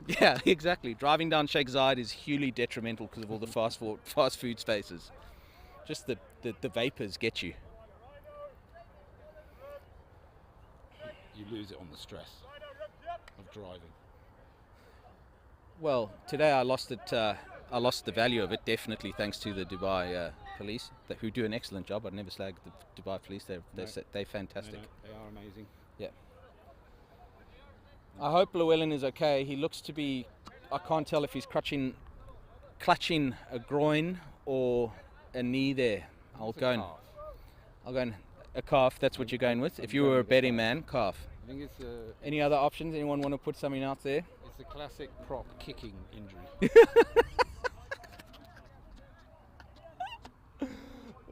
Yeah, exactly. Driving down Sheikh Zayed is hugely detrimental because of all the fast food spaces. Just the vapors get you. You lose it on the stress of driving. Well, today I lost it. I lost the value of it, definitely thanks to the Dubai police, who do an excellent job. I'd never slag the Dubai police. They're fantastic. They are amazing. Yeah. I hope Llewellyn is okay. He looks to be. I can't tell if he's clutching a groin or a knee there. I'll go in a calf. That's what you're going with. If you were a betting man, calf. I think it's Any other options? Anyone want to put something out there? it's a classic prop kicking injury.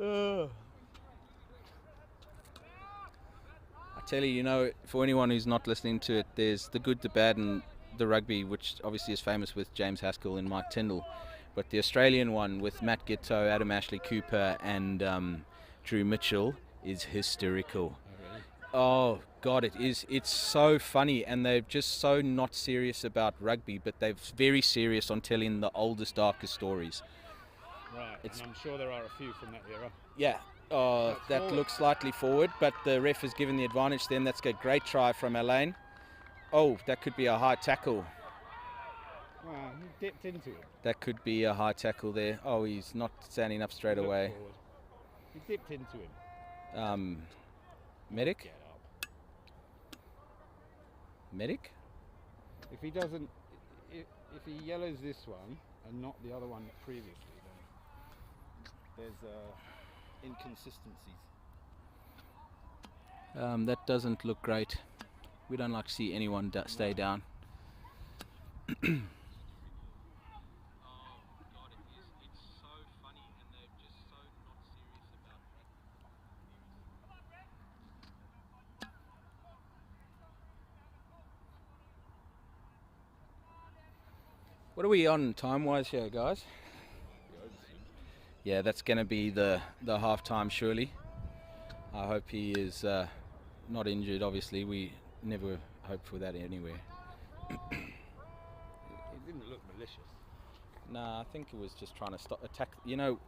I tell you, for anyone who's not listening to it, there's the good, the bad, and the rugby, which obviously is famous with James Haskell and Mike Tyndall. But the Australian one with Matt Giteau, Adam Ashley Cooper, and Drew Mitchell is hysterical. Oh God, it is. It's so funny, and they're just so not serious about rugby, but they're very serious on telling the oldest, darkest stories. Right, and I'm sure there are a few from that era. Yeah. Oh, that looks slightly forward, but the ref has given the advantage then. That's a great try from Alain. Oh, that could be a high tackle. Wow, he dipped into it. That could be a high tackle there. Oh, he's not standing up straight away. Forward. He dipped into him. Medic? Get up. Medic? If he doesn't, if he yellows this one and not the other one previously, then there's inconsistencies. That doesn't look great. We don't like to see anyone stay down. What are we on time-wise here, guys? Yeah, that's going to be the half-time, surely. I hope he is not injured, obviously. We never hope for that anywhere. It didn't look malicious. Nah, I think it was just trying to attack.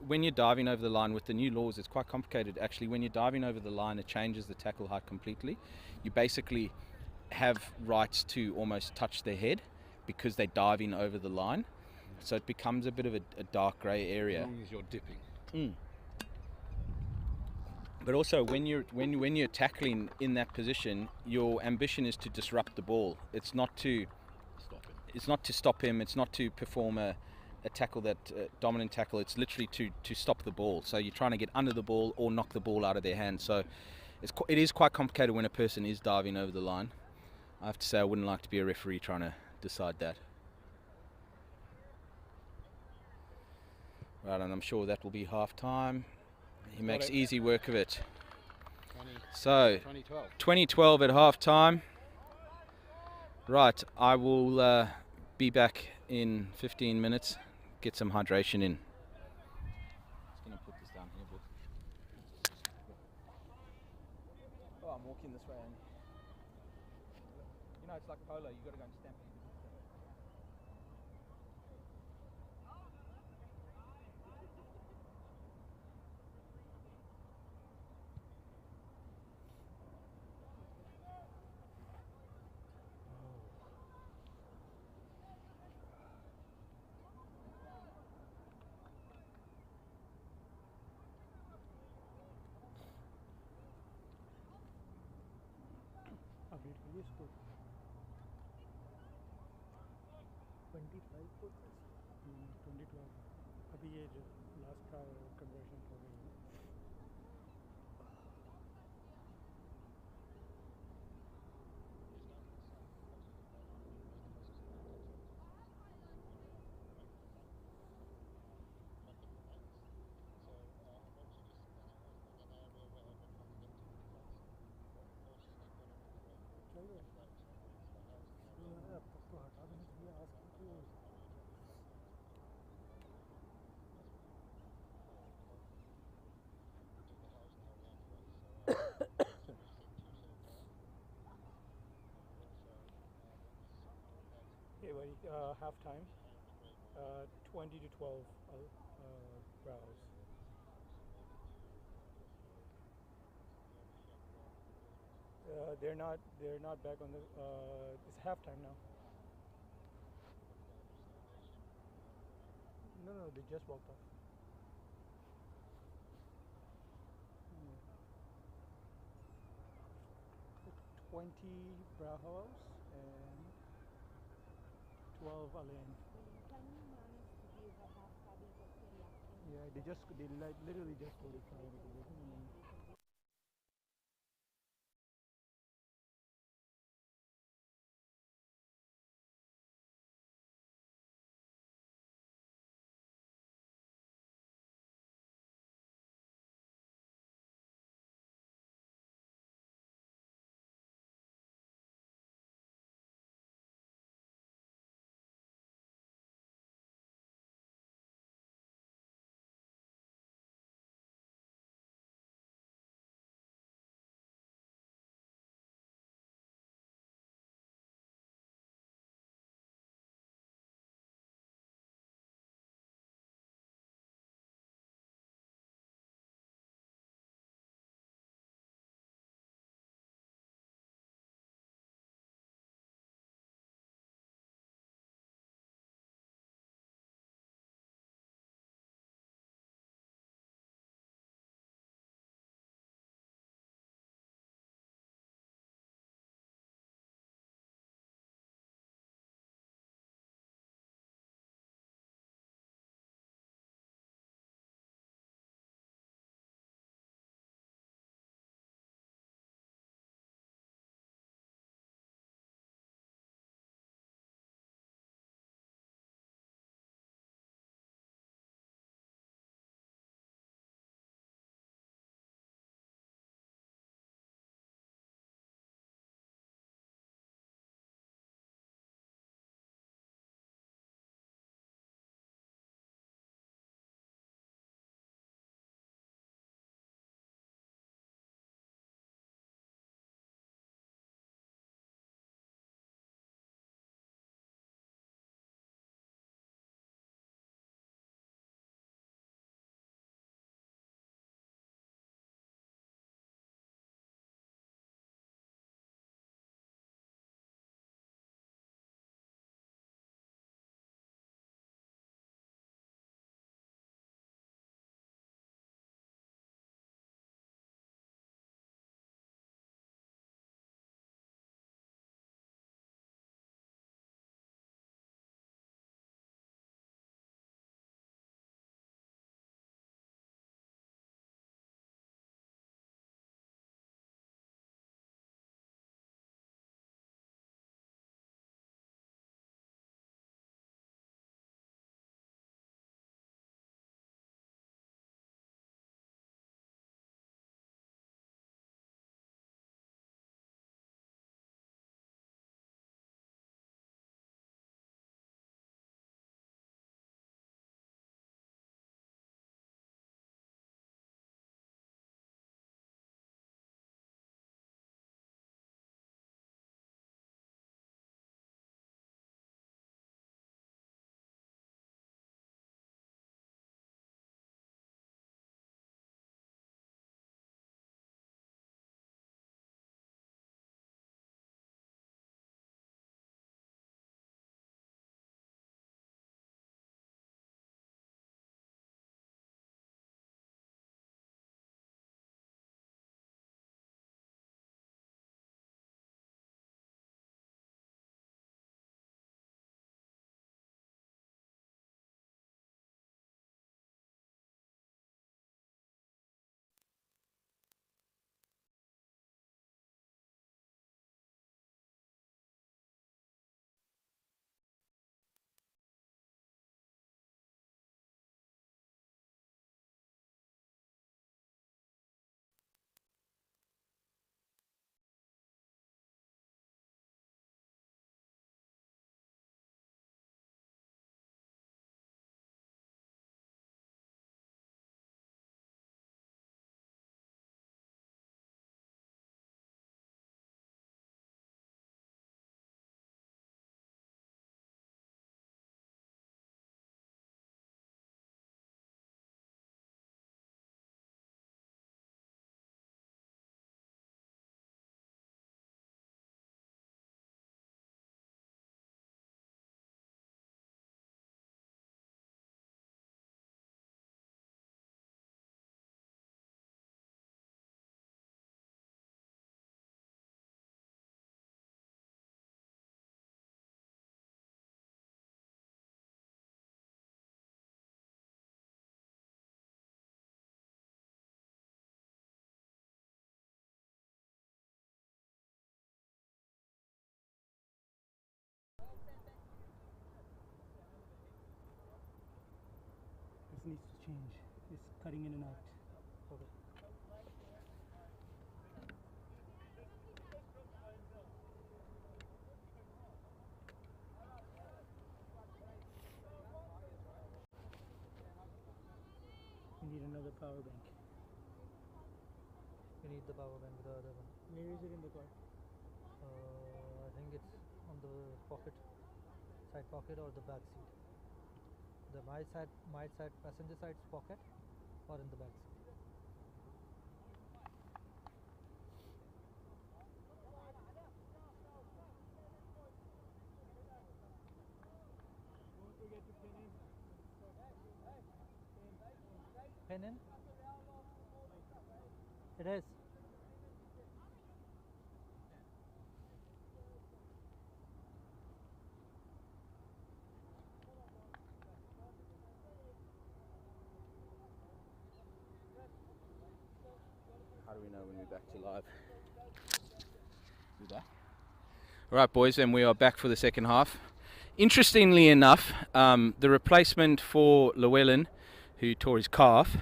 When you're diving over the line with the new laws, it's quite complicated. Actually, when you're diving over the line, it changes the tackle height completely. You basically have rights to almost touch their head because they're diving over the line. So it becomes a bit of a dark grey As area. long as you're dipping. But also, when you're tackling in that position, your ambition is to disrupt the ball. It's not to Stop it. It's not to stop him. It's not to perform a tackle, that dominant tackle. It's literally to stop the ball. So you're trying to get under the ball or knock the ball out of their hand. So it is quite complicated when a person is diving over the line. I have to say, I wouldn't like to be a referee trying to decide that. Right, and I'm sure that will be half time. He makes easy work of it. 20, So 2012. 2012 at half time. Right, I will be back in 15 minutes. Get some hydration in. Just gonna put this down here, but oh, I'm walking this way, and you know it's like polo. You got to go and stamp it. अभी ये score 25 को 2012 अभी ये जो last का conversion हो गई है चलो अब तक तो हटा देना चाहिए आज की Anyway, half time, 20 to 12 Barrelhouse. They're not back on the. It's halftime now. No, they just walked off. 20 Barrelhouse and 12 Ain. Yeah, they literally just qualified. change. It's cutting in and out. Okay. We need another power bank. You need the power bank, the other one. Where is it in the car? I think it's on the pocket, side pocket or the back seat. The my side, passenger side's pocket, or in the back seat. Pen in? It is. How do we know when we're back to live? We're back. All right, boys, and we are back for the second half. Interestingly enough, the replacement for Llewellyn, who tore his calf,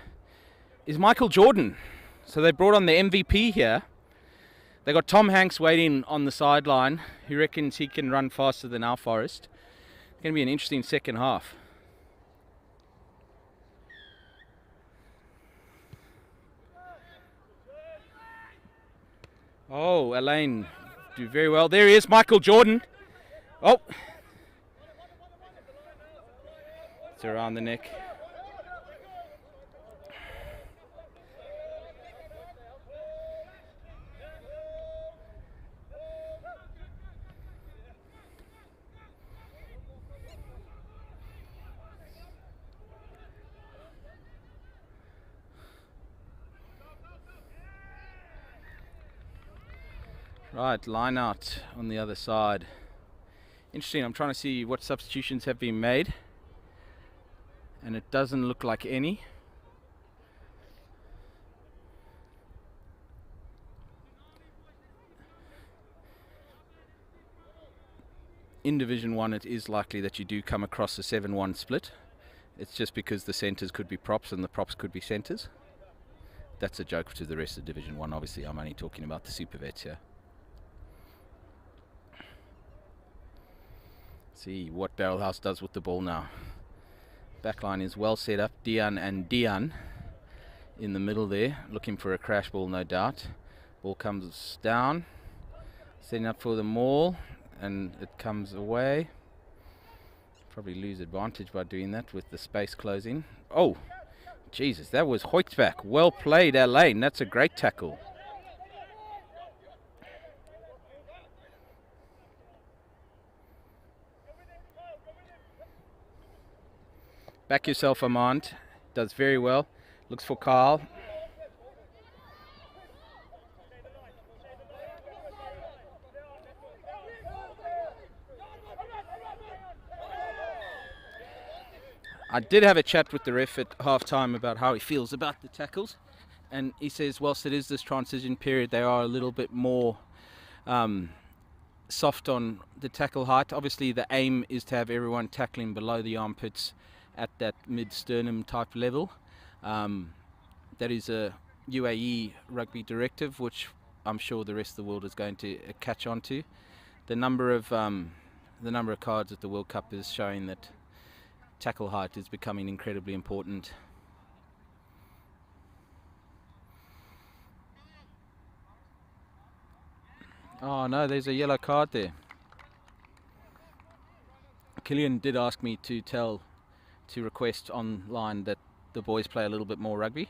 is Michael Jordan. So they brought on the MVP here. They got Tom Hanks waiting on the sideline, who reckons he can run faster than Al Forrest. It's going to be an interesting second half. Oh, Elaine do very well. There he is, Michael Jordan. Oh. It's around the neck. Right, line out on the other side. Interesting, I'm trying to see what substitutions have been made. And it doesn't look like any. In Division 1 it is likely that you do come across a 7-1 split. It's just because the centres could be props and the props could be centres. That's a joke to the rest of Division 1, obviously I'm only talking about the Super Vets here. See what Barrelhouse does with the ball now. Backline is well set up. Dian and Dian in the middle there, looking for a crash ball, no doubt. Ball comes down, setting up for the maul, and it comes away. Probably lose advantage by doing that with the space closing. Oh, Jesus, that was Hoytback. Well played, Elaine. That's a great tackle. Back yourself, Amand. Does very well. Looks for Carl. I did have a chat with the ref at half-time about how he feels about the tackles. And he says, whilst it is this transition period, they are a little bit more soft on the tackle height. Obviously, the aim is to have everyone tackling below the armpits at that mid-sternum type level. That is a UAE rugby directive, which I'm sure the rest of the world is going to catch on to. The number of cards at the World Cup is showing that tackle height is becoming incredibly important. Oh no, there's a yellow card there. Killian did ask me to request online that the boys play a little bit more rugby.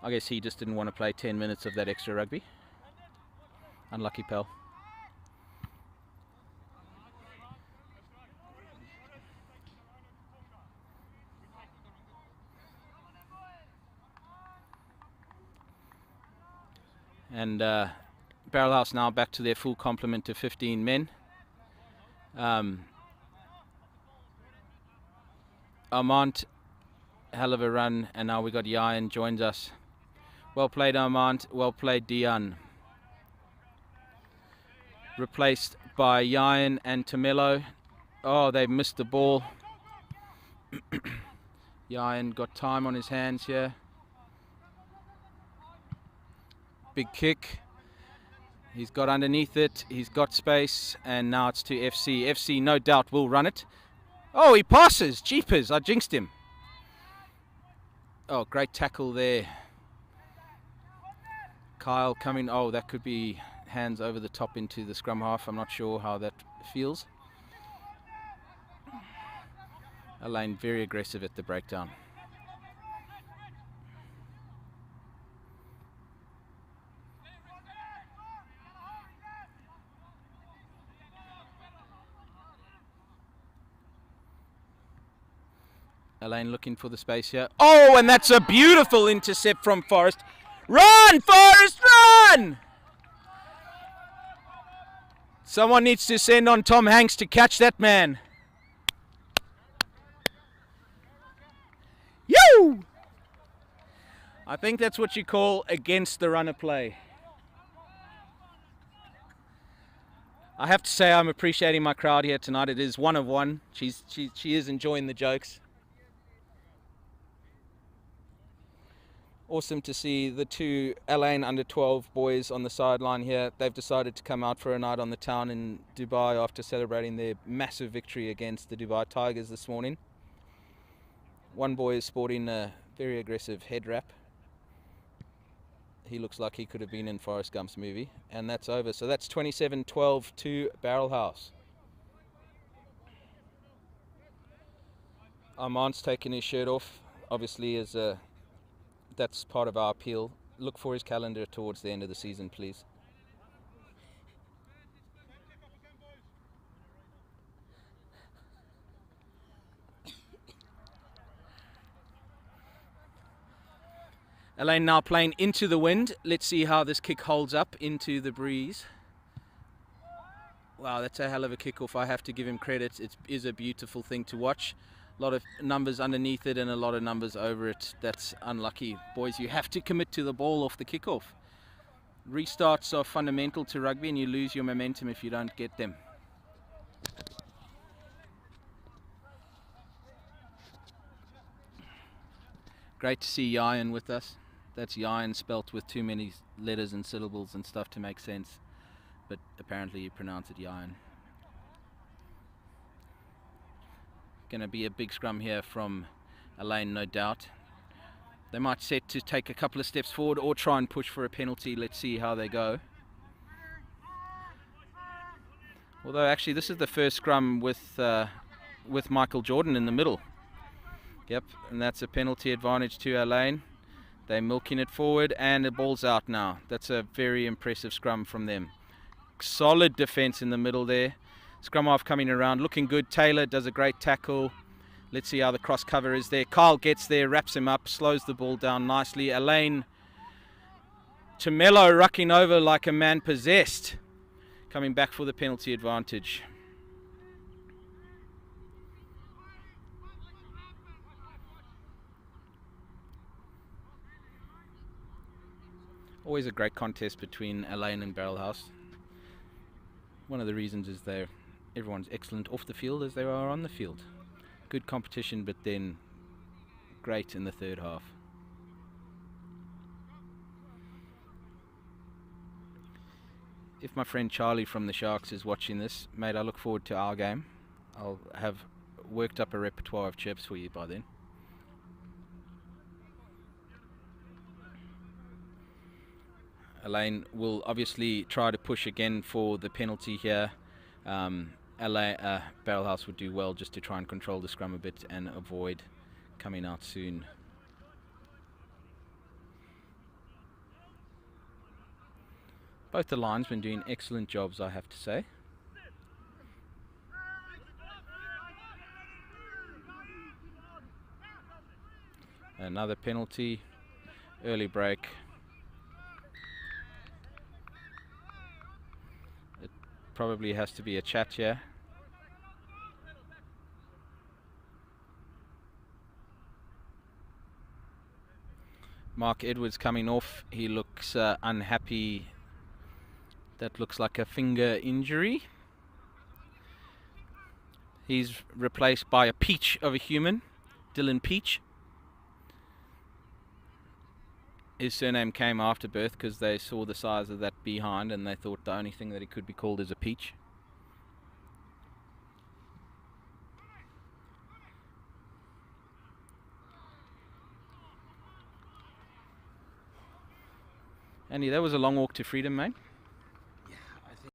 I guess he just didn't want to play 10 minutes of that extra rugby. Unlucky pal. And Barrelhouse now back to their full complement of 15 men. Armand, hell of a run, and now we got Yayan joins us. Well played, Armand. Well played, Dian. Replaced by Yayan and Tamelo. Oh, they've missed the ball. Yayan got time on his hands here. Big kick. He's got underneath it. He's got space. And now it's to FC. FC, no doubt, will run it. Oh, he passes. Jeepers, I jinxed him. Oh, great tackle there. Kyle coming. Oh, that could be hands over the top into the scrum half. I'm not sure how that feels. Elaine very aggressive at the breakdown. Elaine looking for the space here. Oh, and that's a beautiful intercept from Forrest. Run, Forrest, run! Someone needs to send on Tom Hanks to catch that man. Yoo! I think that's what you call against the runner play. I have to say I'm appreciating my crowd here tonight. It is one of one. She is enjoying the jokes. Awesome to see the two Elaine under 12 boys on the sideline here. They've decided to come out for a night on the town in Dubai after celebrating their massive victory against the Dubai Tigers this morning. One boy is sporting a very aggressive head wrap. He looks like he could have been in Forrest Gump's movie. And that's over. So that's 27-12 to Barrelhouse. Armand's taking his shirt off, obviously, as that's part of our appeal. Look for his calendar towards the end of the season, please. Elaine now playing into the wind. Let's see how this kick holds up into the breeze. Wow, that's a hell of a kickoff. I have to give him credit. It is a beautiful thing to watch. A lot of numbers underneath it and a lot of numbers over it. That's unlucky. Boys, you have to commit to the ball off the kickoff. Restarts are fundamental to rugby and you lose your momentum if you don't get them. Great to see Yayan with us. That's Yayan spelt with too many letters and syllables and stuff to make sense. But apparently you pronounce it Yayan. Going to be a big scrum here from Elaine, no doubt. They might set to take a couple of steps forward or try and push for a penalty. Let's see how they go. Although actually this is the first scrum with Michael Jordan in the middle. Yep, and that's a penalty advantage to Elaine. They're milking it forward and the ball's out now. That's a very impressive scrum from them. Solid defense in the middle there. Scrum half coming around, looking good. Taylor does a great tackle. Let's see how the cross cover is there. Kyle gets there, wraps him up, slows the ball down nicely. Elaine Tamello rucking over like a man possessed. Coming back for the penalty advantage. Always a great contest between Elaine and Barrelhouse. One of the reasons is everyone's excellent off the field as they are on the field. Good competition, but then great in the third half. If my friend Charlie from the Sharks is watching this, mate, I look forward to our game. I'll have worked up a repertoire of chips for you by then. Elaine will obviously try to push again for the penalty here. Barrelhouse would do well just to try and control the scrum a bit and avoid coming out soon. Both the linesmen doing excellent jobs, I have to say. Another penalty, early break. It probably has to be a chat here. Mark Edwards coming off, he looks unhappy. That looks like a finger injury. He's replaced by a peach of a human, Dylan Peach. His surname came after birth because they saw the size of that behind and they thought the only thing that he could be called is a peach. Andy, that was a long walk to freedom, mate. Yeah, I think.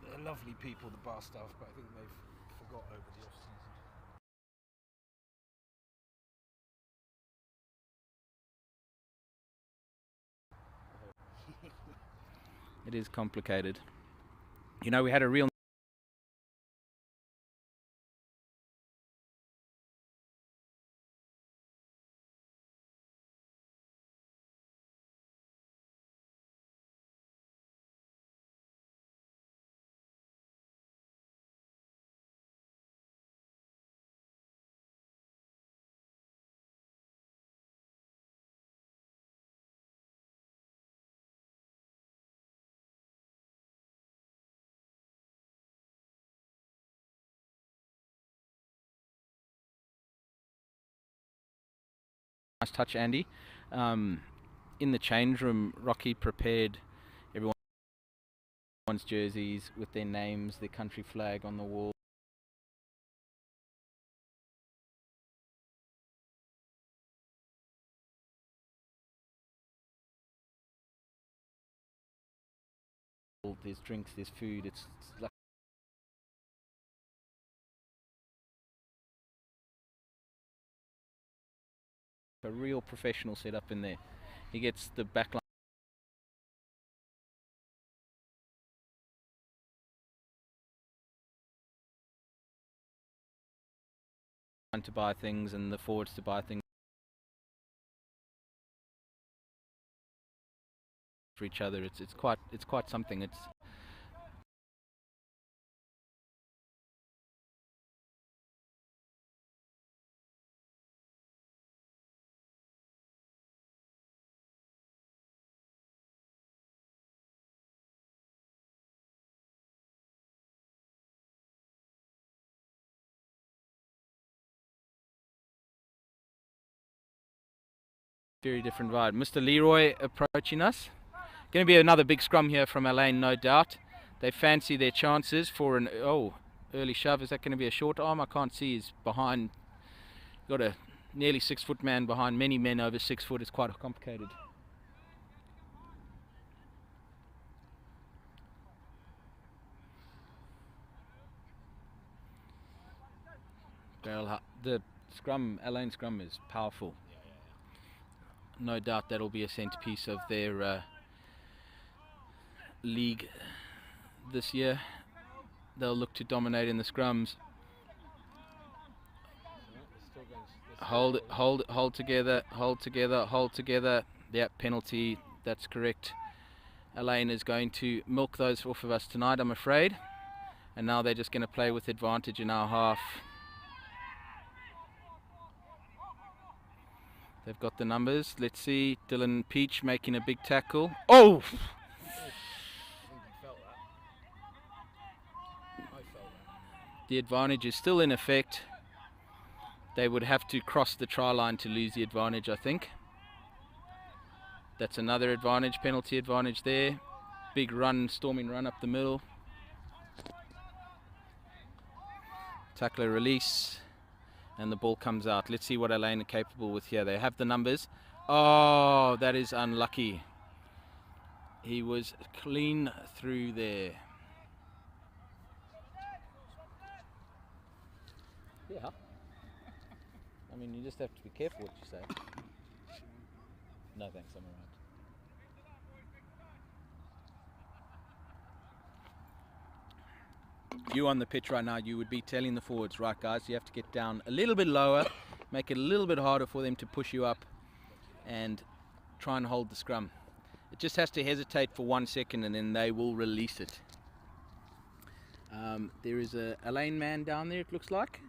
They're lovely people, the bar staff, but I think they've forgot over the off season. It is complicated. You know, we had a real nice touch, Andy. In the change room, Rocky prepared everyone's jerseys with their names, their country flag on the wall. There's drinks, there's food. It's like a real professional setup in there. He gets the backline to buy things and the forwards to buy things for each other. It's quite something. It's very different vibe. Mr. Leroy approaching us. Going to be another big scrum here from Ain, no doubt. They fancy their chances for an early shove. Is that going to be a short arm? I can't see. He's behind. Got a nearly 6 foot man behind many men over 6 foot. It's quite complicated. The scrum, Ain scrum is powerful. No doubt that'll be a centerpiece of their league this year. They'll look to dominate in the scrums. Hold together, hold together, hold together. Yep, penalty, that's correct. Ain is going to milk those off of us tonight, I'm afraid. And now they're just going to play with advantage in our half. They've got the numbers. Let's see. Dylan Peach making a big tackle. Oh! I think he felt that. I felt that. The advantage is still in effect. They would have to cross the try line to lose the advantage, I think. That's another advantage, penalty advantage there. Big run, storming run up the middle. Tackler release. And the ball comes out. Let's see what Ain are capable with here. They have the numbers. Oh, that is unlucky. He was clean through there. Yeah. I mean, you just have to be careful what you say. No thanks, I'm alright. You on the pitch right now, you would be telling the forwards, right guys, you have to get down a little bit lower, make it a little bit harder for them to push you up and try and hold the scrum. It just has to hesitate for 1 second and then they will release it. There is a lane man down there, it looks like.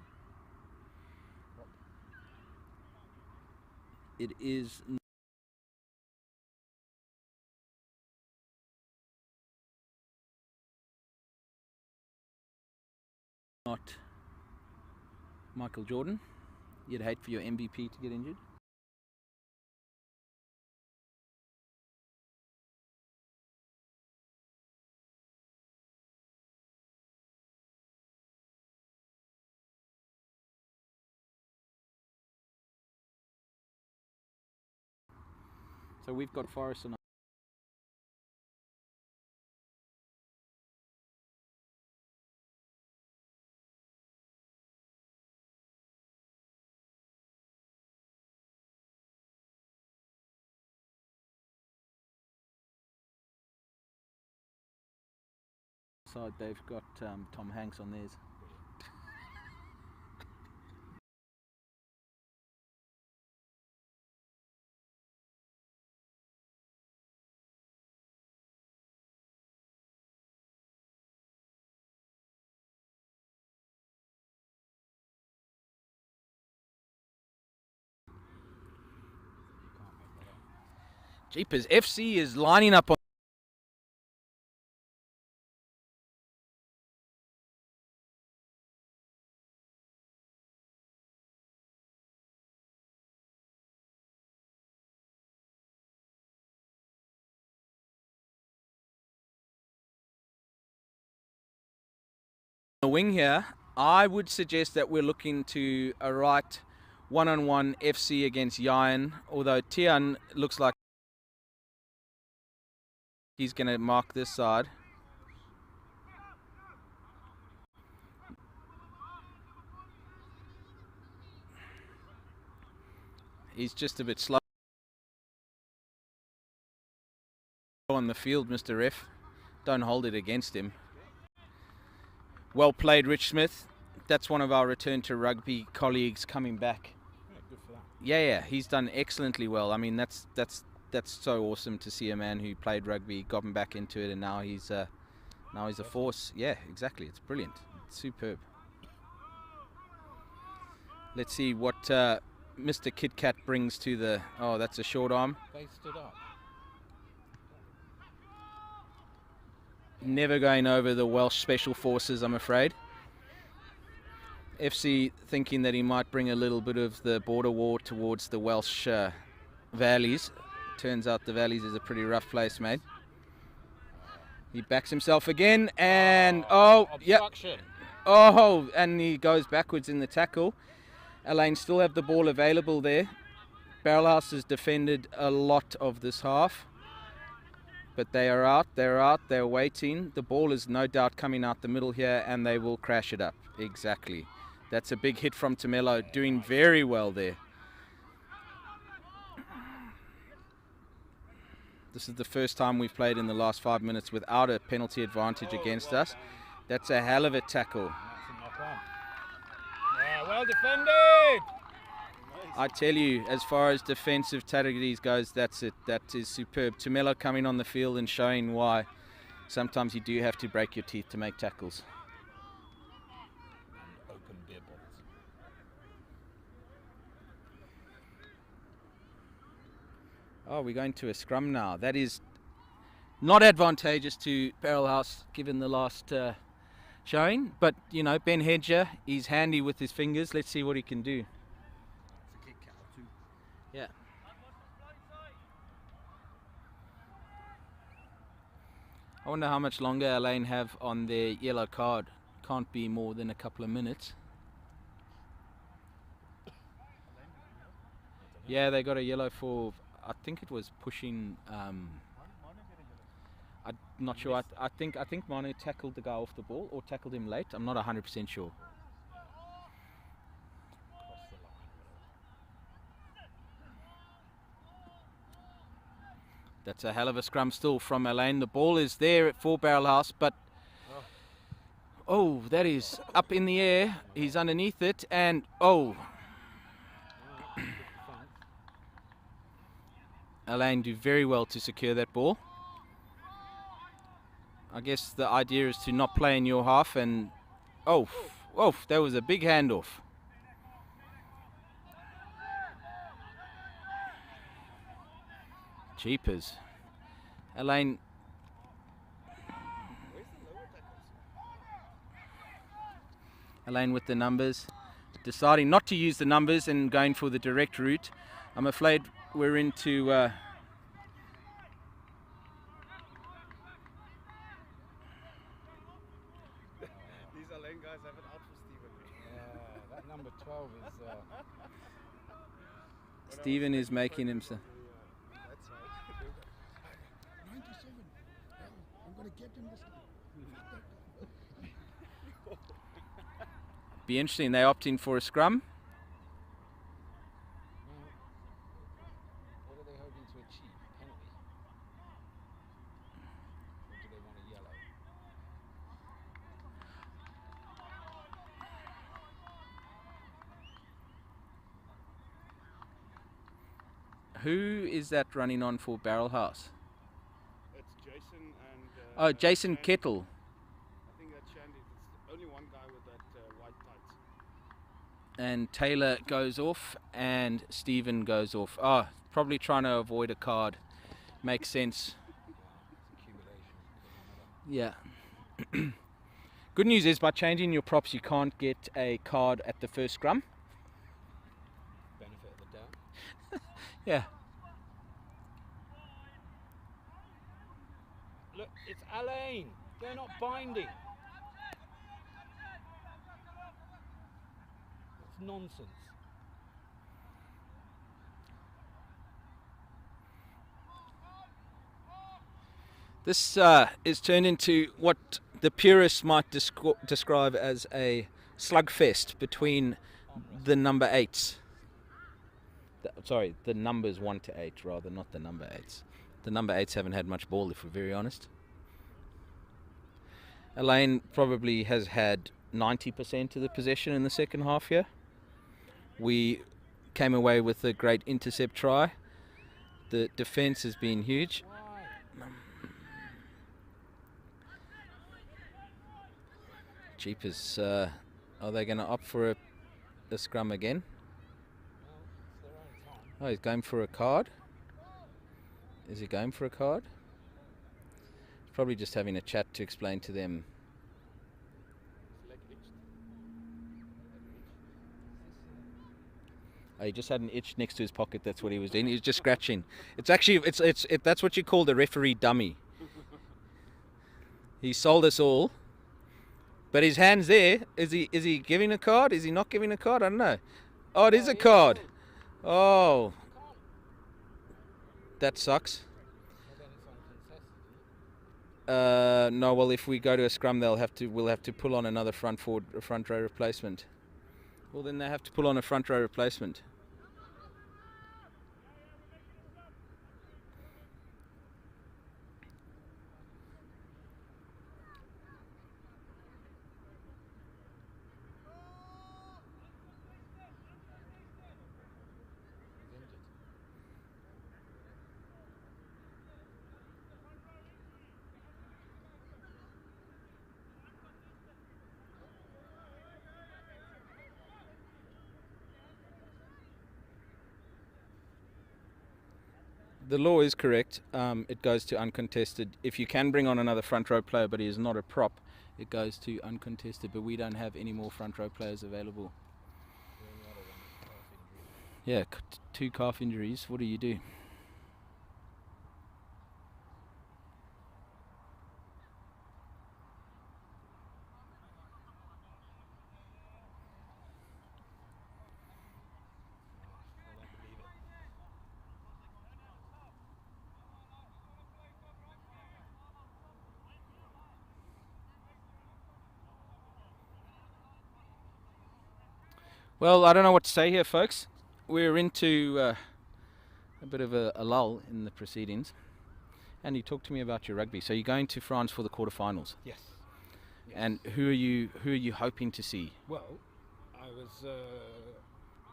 It is not Michael Jordan. You'd hate for your MVP to get injured. So we've got Forrest and side they've got Tom Hanks on theirs. Jeepers, FC is lining up on the wing here. I would suggest that we're looking to a right one-on-one FC against Yain, although Tian looks like he's going to mark this side. He's just a bit slow on the field, Mr. Ref. Don't hold it against him. Well played, Rich Smith. That's one of our return to rugby colleagues coming back. Yeah, good for that. Yeah, he's done excellently well. I mean, that's so awesome to see a man who played rugby, gotten back into it, and now he's a force. Yeah, exactly. It's brilliant. It's superb. Let's see what Mr. Kit Kat brings to the. Oh, that's a short arm. They stood up. Never going over the Welsh Special Forces, I'm afraid. FC thinking that he might bring a little bit of the border war towards the Welsh valleys. Turns out the valleys is a pretty rough place, mate. He backs himself again, and obstruction. And he goes backwards in the tackle. Elaine still have the ball available there. Barrelhouse has defended a lot of this half. But they are out, they're waiting. The ball is no doubt coming out the middle here and they will crash it up. Exactly. That's a big hit from Tomelo, doing very well there. This is the first time we've played in the last 5 minutes without a penalty advantage against us. That's a hell of a tackle. That's a knock on. Yeah, well defended! I tell you, as far as defensive categories goes, that's it. That is superb. Tomelo coming on the field and showing why sometimes you do have to break your teeth to make tackles. And open beer bottles. Oh, we're going to a scrum now. That is not advantageous to Barrelhouse given the last showing. But, you know, Ben Hedger, he's handy with his fingers. Let's see what he can do. Yeah. I wonder how much longer Elaine have on their yellow card. Can't be more than a couple of minutes. Yeah, they got a yellow for, I think it was pushing, I'm not sure. I think Manu tackled the guy off the ball or tackled him late. I'm not 100% sure. That's a hell of a scrum still from Elaine. The ball is there for Barrelhouse, but oh, that is up in the air. He's underneath it, and oh. Alain do very well to secure that ball. I guess the idea is to not play in your half and... Oh, that was a big handoff. Jeepers. Alain... Alain with the numbers. Deciding not to use the numbers and going for the direct route. I'm afraid we're into... These Alain guys have it out for Stephen. Yeah, that number 12 is... Stephen is making himself... That's right. 97. I'm going to get him this time. Be interesting. They opt in for a scrum. What are they hoping to achieve? Penalty? Or do they want a yellow? Who is that running on for Barrelhouse? It's Jason and... Oh, Jason Shandy. Kettle. I think that's Shandy. It's only one guy with that white tights. And Taylor goes off and Stephen goes off. Oh, probably trying to avoid a card. Makes sense. Yeah. Good news is by changing your props you can't get a card at the first scrum. Benefit of the doubt. Yeah. Look, it's Alain. They're not binding. It's nonsense. This is turned into what the purists might describe as a slugfest between the number 8s. Sorry, the numbers 1 to 8 rather, not the number 8s. The number 8s haven't had much ball, if we're very honest. Alain probably has had 90% of the possession in the second half here. We came away with a great intercept try. The defence has been huge. Jeepers, are they going to opt for a scrum again? Oh, he's going for a card. Is he going for a card? He's probably just having a chat to explain to them. Oh, he just had an itch next to his pocket. That's what he was doing. He was just scratching. It's actually that's what you call the referee dummy. He sold us all. But his hand's there. Is he giving a card? Is he not giving a card? I don't know. Oh, it is a card. Oh, that sucks. No, well, if we go to a scrum, we'll have to pull on another front row replacement. Well, then they have to pull on a front row replacement. The law is correct. It goes to uncontested. If you can bring on another front row player, but he is not a prop, it goes to uncontested. But we don't have any more front row players available. Yeah, 2 calf injuries. What do you do? Well, I don't know what to say here, folks. We're into a bit of a lull in the proceedings. Andy, talk to me about your rugby. So you're going to France for the quarterfinals. Yes. And who are you hoping to see? Well, I was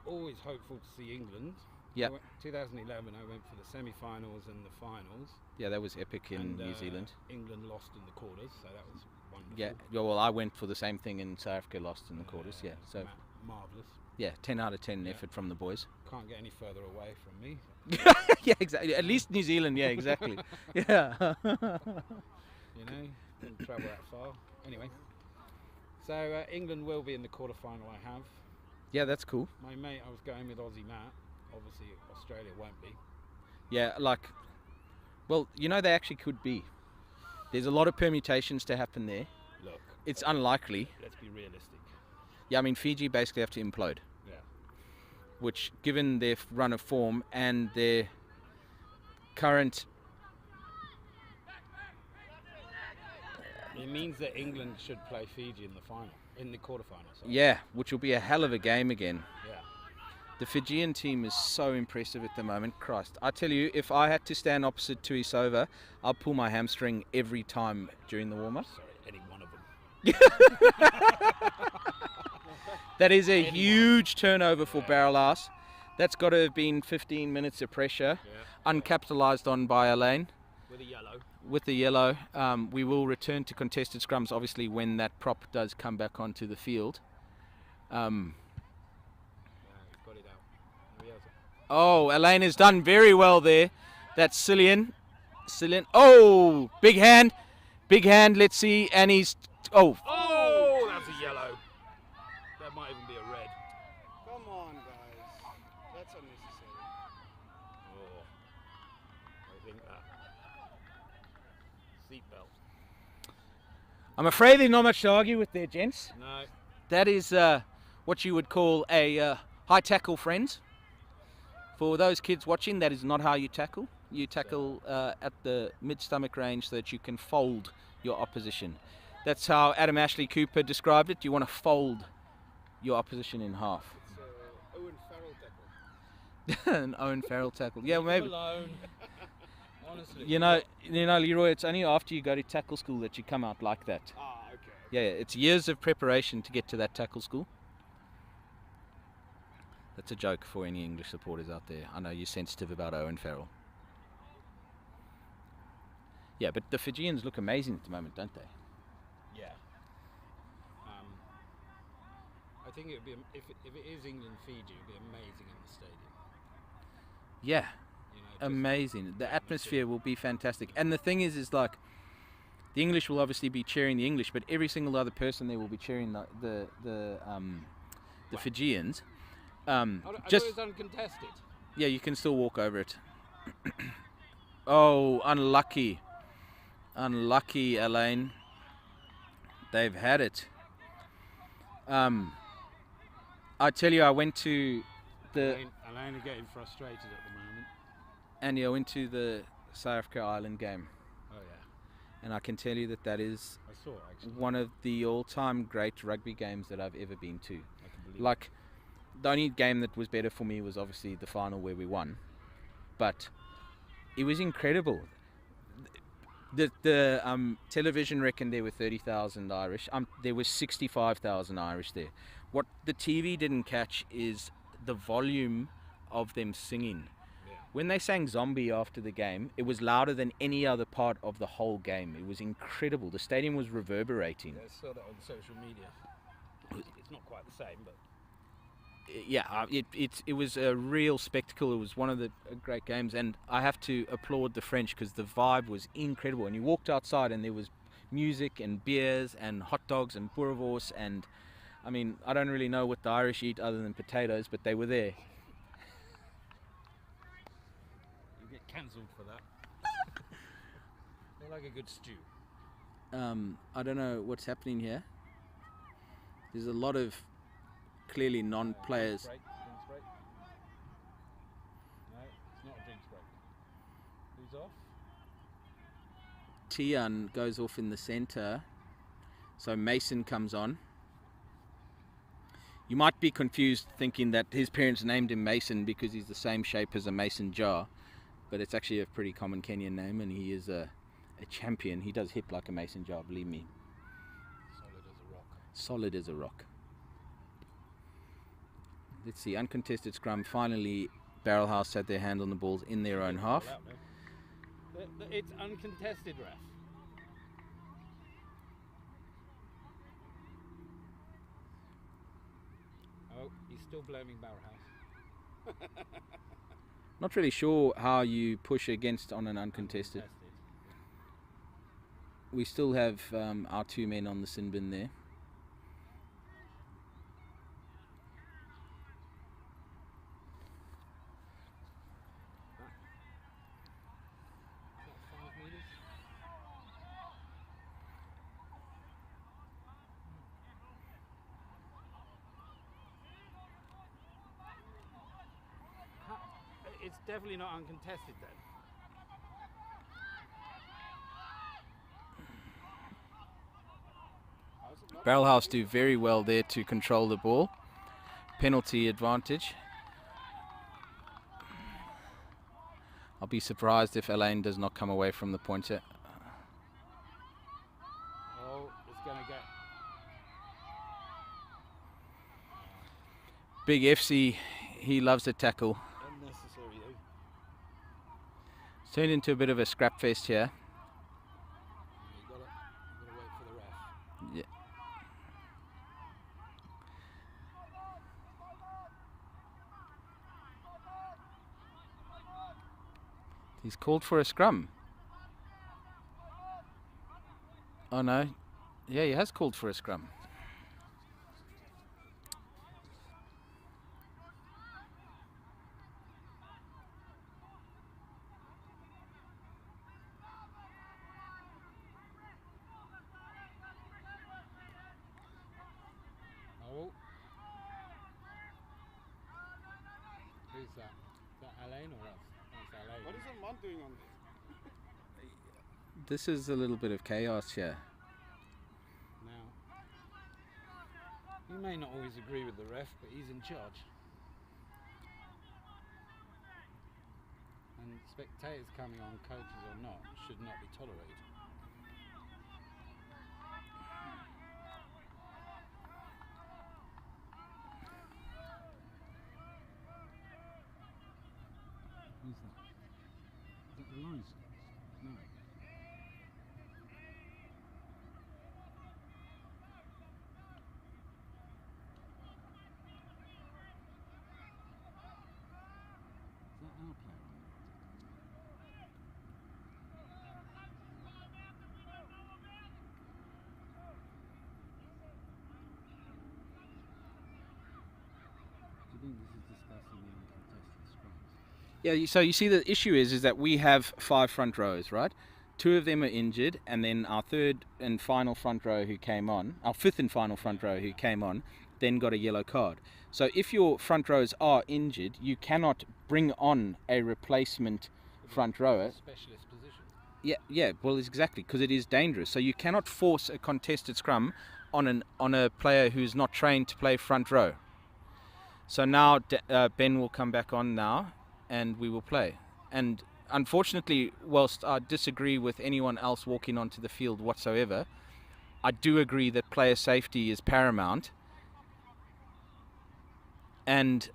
always hopeful to see England, Yeah. 2011, I went for the semi-finals and the finals. Yeah, that was epic in and, New Zealand. England lost in the quarters, so that was wonderful. Yeah, well, I went for the same thing in South Africa, lost in the quarters. Yeah, so marvelous. yeah, 10 out of 10 effort from the boys. Can't get any further away from me. Yeah, exactly. At least New Zealand. Yeah, exactly. Yeah. You know, didn't travel that far. Anyway, so England will be in the quarterfinal. I have. Yeah, that's cool. My mate, I was going with Aussie Matt. Obviously, Australia won't be. Yeah, like, well, you know, they actually could be. There's a lot of permutations to happen there. Look, it's unlikely. Let's be realistic. Yeah, I mean, Fiji basically have to implode. Yeah. Which, given their run of form and their current... It means that England should play Fiji in the final, in the quarterfinals. Yeah, which will be a hell of a game again. Yeah. The Fijian team is so impressive at the moment. Christ, I tell you, if I had to stand opposite Tuisova, I'll pull my hamstring every time during the warm-up. Sorry, any one of them. That is a huge turnover for Barrelhouse. That's got to have been 15 minutes of pressure, uncapitalised on by Ain. With a yellow. With the yellow. We will return to contested scrums, obviously, when that prop does come back onto the field. Oh, Ain has done very well there. That's Cillian. Oh, big hand. Big hand, let's see. And he's... Oh, that's a yellow. That might even be a red. Come on, guys. That's unnecessary. Oh, I think that. Seatbelt. I'm afraid there's not much to argue with there, gents. No. That is what you would call a high tackle, friends. For those kids watching, that is not how you tackle. You tackle at the mid-stomach range so that you can fold your opposition. That's how Adam Ashley Cooper described it. You want to fold your opposition in half. It's Owen Farrell tackle. An Owen Farrell tackle. Yeah, maybe. Alone. Honestly. You know, Leroy, it's only after you go to tackle school that you come out like that. Ah, okay. Yeah, it's years of preparation to get to that tackle school. That's a joke for any English supporters out there. I know you're sensitive about Owen Farrell. Yeah, but the Fijians look amazing at the moment, don't they? Yeah. I think it would be, if it is England Fiji, it would be amazing in the stadium. Yeah, You know, amazing. The atmosphere will be fantastic. And the thing is like, the English will obviously be cheering the English, but every single other person there will be cheering the Fijians. I Just thought it was uncontested. yeah, you can still walk over it. Oh, unlucky, Ain. They've had it. I tell you, I went to the Alain are getting frustrated at the moment. I went to the South Africa Island game, Oh yeah, and I can tell you that is I saw it actually. one of the all-time great rugby games that I've ever been to. I can believe Like, the only game that was better for me was obviously the final where we won, but it was incredible. The television reckoned there were 30,000 Irish. There was 65,000 Irish there. What the TV didn't catch is the volume of them singing. Yeah. When they sang Zombie after the game, it was louder than any other part of the whole game. It was incredible. The stadium was reverberating. I saw that on social media. It's not quite the same, but Yeah, it was a real spectacle. It was one of the great games, and I have to applaud the French because the vibe was incredible. And you walked outside, and there was music and beers and hot dogs and boerewors, and I mean, I don't really know what the Irish eat other than potatoes, but they were there. you get cancelled for that. They like a good stew. I don't know what's happening here. There's a lot of clearly non-players. Drinks break. No, it's not a drinks break. Who's off? Tian goes off in the centre, so Mason comes on. You might be confused thinking that his parents named him Mason because he's the same shape as a mason jar, but it's actually a pretty common Kenyan name, and he is a champion. He does hit like a mason jar, believe me. Solid as a rock. Solid as a rock. Let's see, uncontested scrum finally Barrelhouse had their hand on the balls in their own half. It's uncontested, ref. Oh, he's still blaming Barrelhouse. Not really sure how you push against on an uncontested. We still have our 2 men on the sin bin there. It's definitely not uncontested then. Barrelhouse do very well there to control the ball. Penalty advantage. I'll be surprised if Elaine does not come away from the pointer. Oh, it's going to get... Big FC, he loves a tackle. Unnecessary though. It's turned into a bit of a scrap fest here. You got to wait for the ref. Yeah. He's called for a scrum. Oh no. Yeah, he has called for a scrum. Oh. Who's that? Is that Alain or us? That's Alain. What is Oman doing on this? This is a little bit of chaos here. Now, you may not always agree with the ref, but he's in charge. And spectators coming on, coaches or not, should not be tolerated. Who's that? Is that the line? No. Is that our player on there? Do you think this is discussing the uncontested scrums? Yeah, so you see the issue is that we have 5 front rows, right? 2 of them are injured, and then our 3rd and final front row who came on, our 5th and final front row who came on, then got a yellow card. So if your front rows are injured, you cannot bring on a replacement front rower. Specialist position. Yeah, well, exactly, because it is dangerous. So you cannot force a contested scrum on a player who's not trained to play front row. So now Ben will come back on now, and we will play. And unfortunately, whilst I disagree with anyone else walking onto the field whatsoever, I do agree that player safety is paramount. And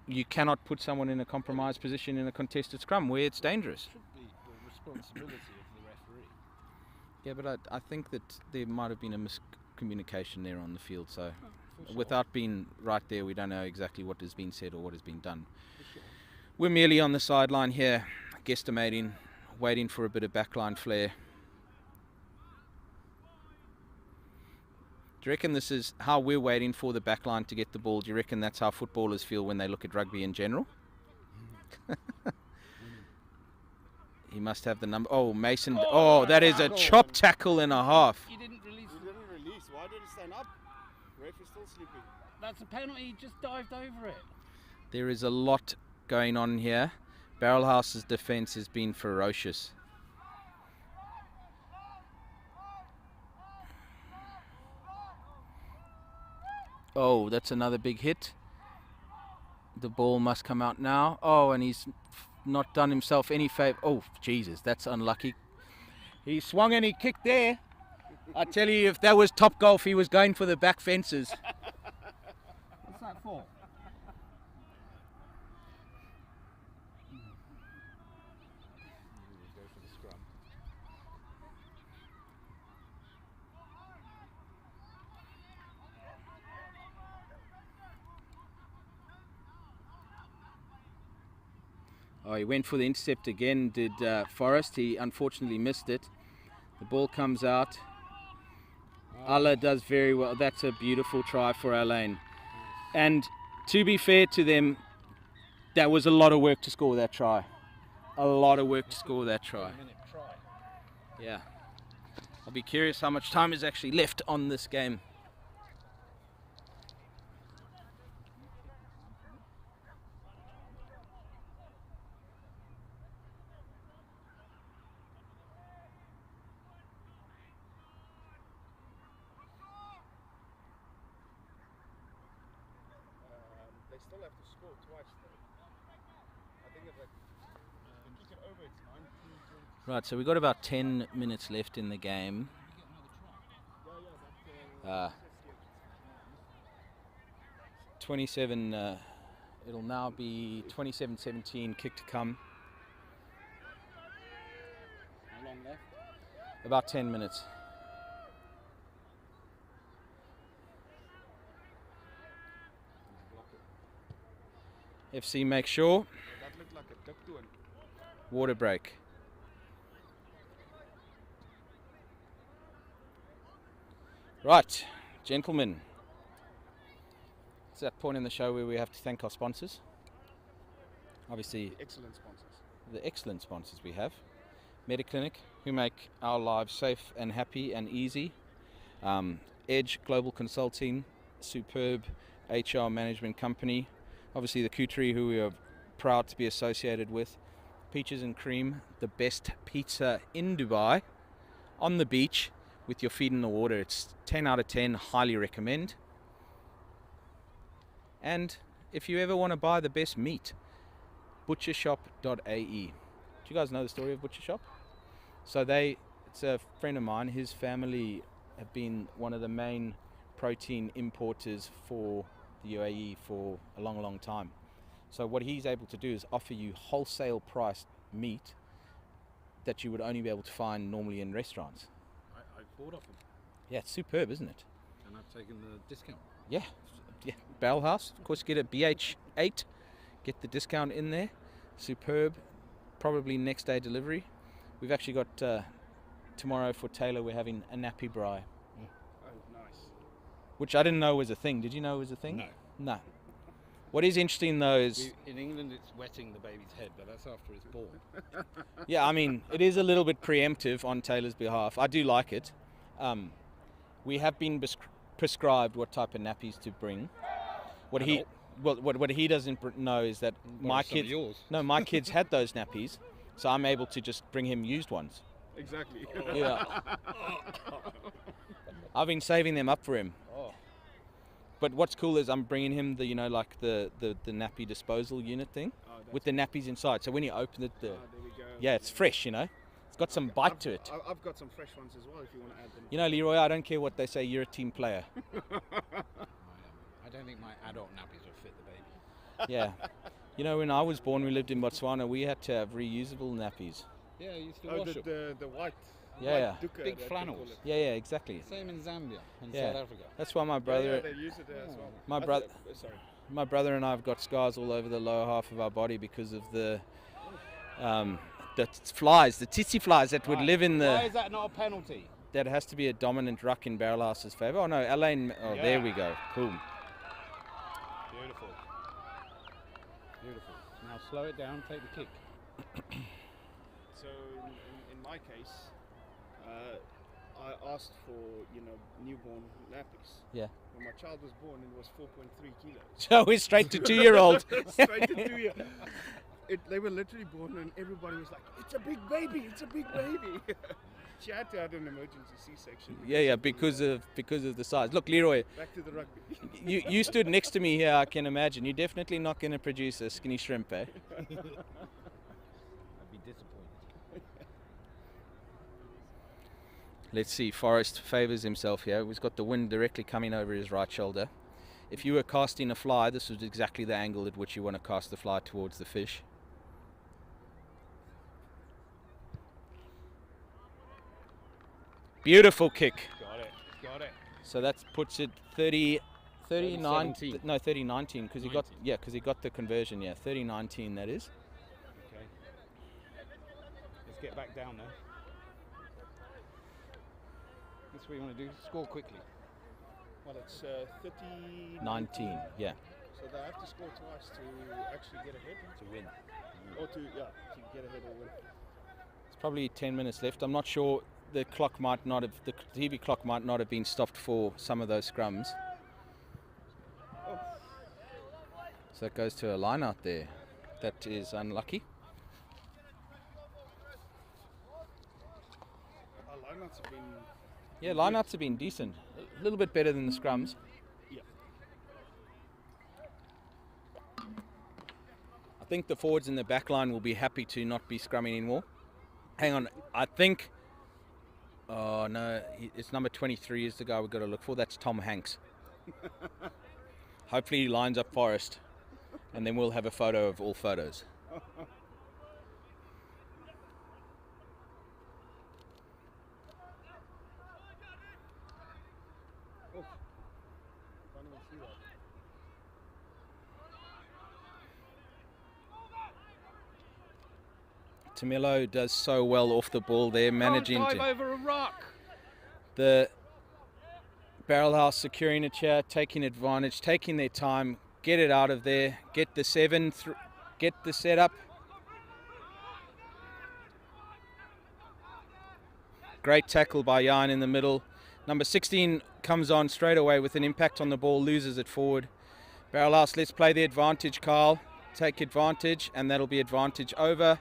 you cannot put someone in a compromised position in a contested scrum where it's dangerous. Should be the responsibility of the referee. Yeah, but I think that there might have been a miscommunication there on the field. So For sure. without being right there, we don't know exactly what has been said or what has been done. For sure. We're merely on the sideline here, guesstimating, waiting for a bit of backline flair. Do you reckon this is how we're waiting for the backline to get the ball? Do you reckon that's how footballers feel when they look at rugby in general? He must have the number. Oh, Mason. Oh, that is a chop tackle and a half. You didn't release. He didn't release. Why did he stand up? Ref is still sleeping. That's a penalty. He just dived over it. There is a lot going on here. Barrelhouse's defence has been ferocious. Oh, that's another big hit. The ball must come out now. Oh, and he's not done himself any favour. Oh, Jesus, that's unlucky. He swung and he kicked there. I tell you, if that was Top Golf, he was going for the back fences. What's that for? Oh, he went for the intercept again, did Forrest. He unfortunately missed it. The ball comes out. Allah does very well. That's a beautiful try for Alain. And to be fair to them, that was a lot of work to score that try. A lot of work to score that try. Yeah. I'll be curious how much time is actually left on this game. They still have to score twice though. I think if they kick it over, it's 19, 20. Right, so we've got about 10 minutes left in the game. 27, it'll now be 27-17, kick to come. How long left? About 10 minutes. FC make sure. That looked like a duck to an Water break. Right, gentlemen. It's that point in the show where we have to thank our sponsors. Obviously, excellent sponsors. the excellent sponsors we have. Mediclinic, who make our lives safe and happy and easy. Edge Global Consulting, superb HR management company. Obviously the Couturier, who we are proud to be associated with. Peaches and Cream, the best pizza in Dubai, on the beach with your feet in the water. It's 10 out of 10, highly recommend. And if you ever want to buy the best meat, butchershop.ae. Do you guys know the story of Butcher Shop? So it's a friend of mine, his family have been one of the main protein importers for the UAE for a long, long time. So what he's able to do is offer you wholesale priced meat that you would only be able to find normally in restaurants. I bought off him Yeah, it's superb, isn't it? and I've taken the discount. Yeah, Barrelhouse, of course, get a BH8, get the discount in there. Superb, probably next day delivery. We've actually got tomorrow for Taylor, we're having a nappy braai, Oh, nice. which I didn't know was a thing. Did you know it was a thing? No. No. What is interesting though is, In England, it's wetting the baby's head, but that's after it's born. yeah, I mean, it is a little bit preemptive on Taylor's behalf. I do like it. We have been prescribed what type of nappies to bring. What he doesn't know is that my kids, my kids had those nappies, so I'm able to just bring him used ones. Exactly. Yeah. I've been saving them up for him. Oh. But what's cool is I'm bringing him the, like the nappy disposal unit thing with the nappies inside. So when you open it, there we go. yeah, it's fresh, It's got some bite to it. I've got some fresh ones as well if you want to add them. Leroy, I don't care what they say, you're a team player. I don't think my adult nappies will fit the baby. Yeah. When I was born, we lived in Botswana, we had to have reusable nappies. Yeah, I used to Oh, wash them. the white. Yeah, white dukkha Big that they flannels. call it. Yeah, exactly. Same in Zambia and Yeah. South Africa. That's why my Yeah, brother, they use it as well. My I brother- thought- sorry. my brother and I have got scars all over the lower half of our body because of the flies, the tsetse flies that would live in Why the. is that not a penalty? That has to be a dominant ruck in Barrelhouse's favour. Oh no, Alain. Oh, there we go. Cool. Beautiful. Beautiful. Now slow it down, take the kick. So in my case, I asked for newborn nappies. Yeah. When my child was born, it was 4.3 kilos. So we're straight to 2-year-old. Straight to 2 year. They were literally born, and everybody was like, "It's a big baby! It's a big baby!" She had to have an emergency C-section. because of the size. Look, Leroy, Back to the rugby. you stood next to me here. I can imagine you're definitely not going to produce a skinny shrimp, eh? I'd be disappointed. Let's see. Forrest favours himself here. He's got the wind directly coming over his right shoulder. If you were casting a fly, this was exactly the angle at which you want to cast the fly towards the fish. Beautiful kick. Got it. So that puts it 39, 17. no 30-19 because he got 19. because he got the conversion. Yeah, 30-19 that is. Okay. get back down there. That's what you want to do. Score quickly. Well, it's 30. 19, yeah. So they have to score twice to actually get ahead. To win. Or to get ahead or win. It's probably 10 minutes left. I'm not sure. The clock might not have, the TV clock might not have been stopped for some of those scrums. Oh. So it goes to a line out there. That is unlucky. Our lineouts have been. Yeah, lineouts have been decent. A little bit better than the scrums. Yeah. I think the forwards in the back line will be happy to not be scrumming anymore. Hang on, I think. Oh no, it's number 23 is the guy we've got to look for. That's Tom Hanks. Hopefully he lines up Forrest, and then we'll have a photo of all photos. Oh. Can't even see that. Tamilo does so well off the ball there, managing Dive to over a rock. the Barrelhouse securing a chair, taking advantage, taking their time, get it out of there, get the 7, get the setup. Great tackle by Jan in the middle. Number 16 comes on straight away with an impact on the ball, loses it forward. Barrelhouse, let's play the advantage, Carl. Take advantage, and that'll be advantage over.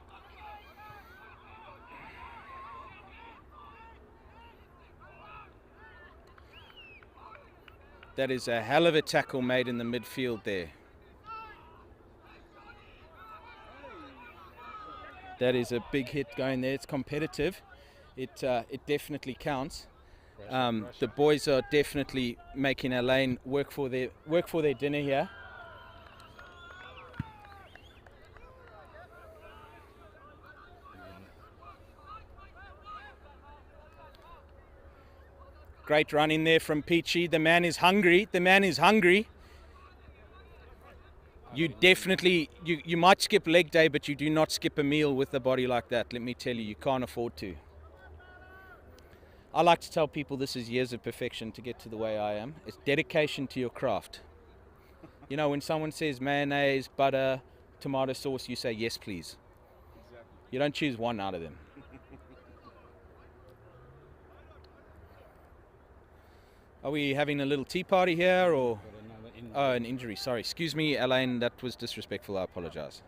That is a hell of a tackle made in the midfield there. That is a big hit going there. It's competitive. It definitely counts. The boys are definitely making a lane work for their dinner here. Great run in there from Peachy. The man is hungry. The man is hungry. You definitely, you might skip leg day, but you do not skip a meal with a body like that. Let me tell you, you can't afford to. I like to tell people this is years of perfection to get to the way I am. It's dedication to your craft. You know, when someone says mayonnaise, butter, tomato sauce, you say yes, please. Exactly. You don't choose one out of them. Are we having a little tea party here, or? Oh, an injury. Sorry. Excuse me, Elaine. That was disrespectful. I apologize.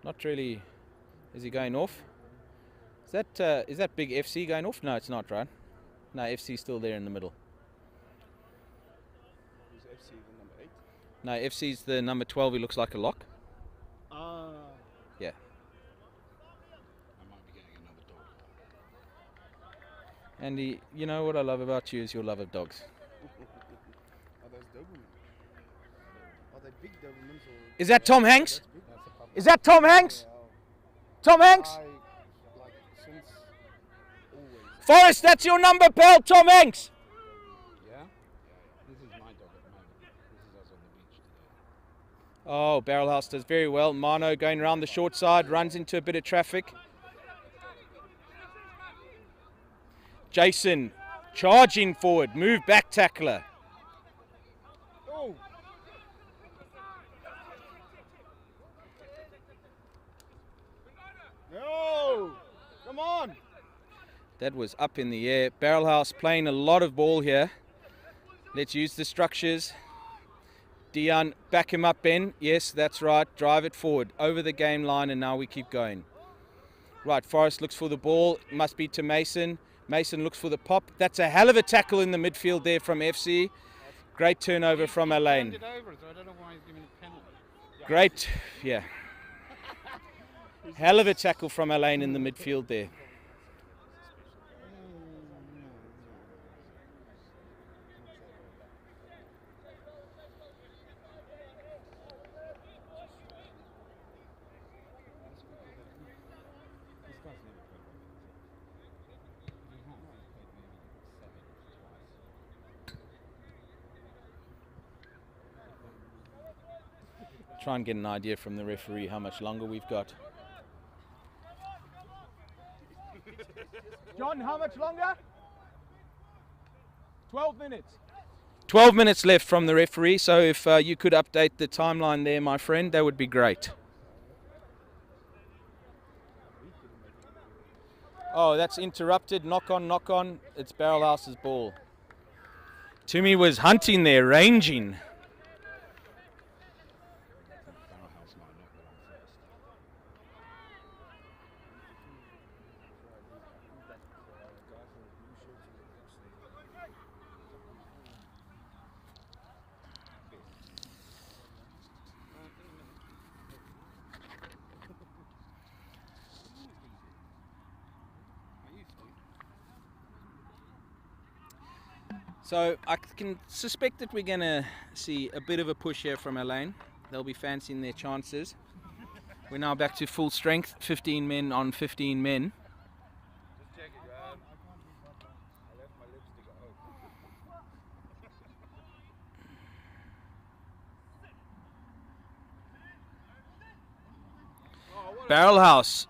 Not really. Is he going off? Is that big FC going off? No, it's not, right? No, FC's still there in the middle. Who's FC, the number 8? No, FC's the number 12. He looks like a lock. Ah. Yeah. I might be getting another dog. Andy, you know what I love about you is your love of dogs. Are those Doberman? Are they big Dobermans or? Is that Tom Hanks? That's big. That's a puppy. Is that Tom Hanks? Wow. Tom Hanks? Like since always. Forrest, that's your number, pal, Tom Hanks. Yeah? This is my dog at the moment. This is us on the beach today. Oh, Barrelhouse does very well. Mano going around the short side, runs into a bit of traffic. Jason charging forward, move back tackler. Oh. No! Come on! That was up in the air. Barrelhouse playing a lot of ball here. Let's use the structures. Dion, back him up, Ben. Yes, that's right. Drive it forward over the game line, and now we keep going. Right, Forrest looks for the ball. Must be to Mason. Mason looks for the pop. That's a hell of a tackle in the midfield there from FC. Great turnover from Elaine. He turned it over, so I don't know why he's giving a penalty. Great, yeah. Hell of a tackle from Elaine in the midfield there. Try and get an idea from the referee how much longer we've got. John, how much longer? 12 minutes. 12 minutes left from the referee, so if you could update the timeline there, my friend, that would be great. Oh, that's interrupted. Knock on, knock on. It's Barrelhouse's ball. Toomey was hunting there, ranging. Barrelhouse might not go on first. So I can suspect that we're going to see a bit of a push here from Elaine. They'll be fancying their chances. We're now back to full strength, 15 men on 15 men. Just check it, I left my lipstick at home. Barrelhouse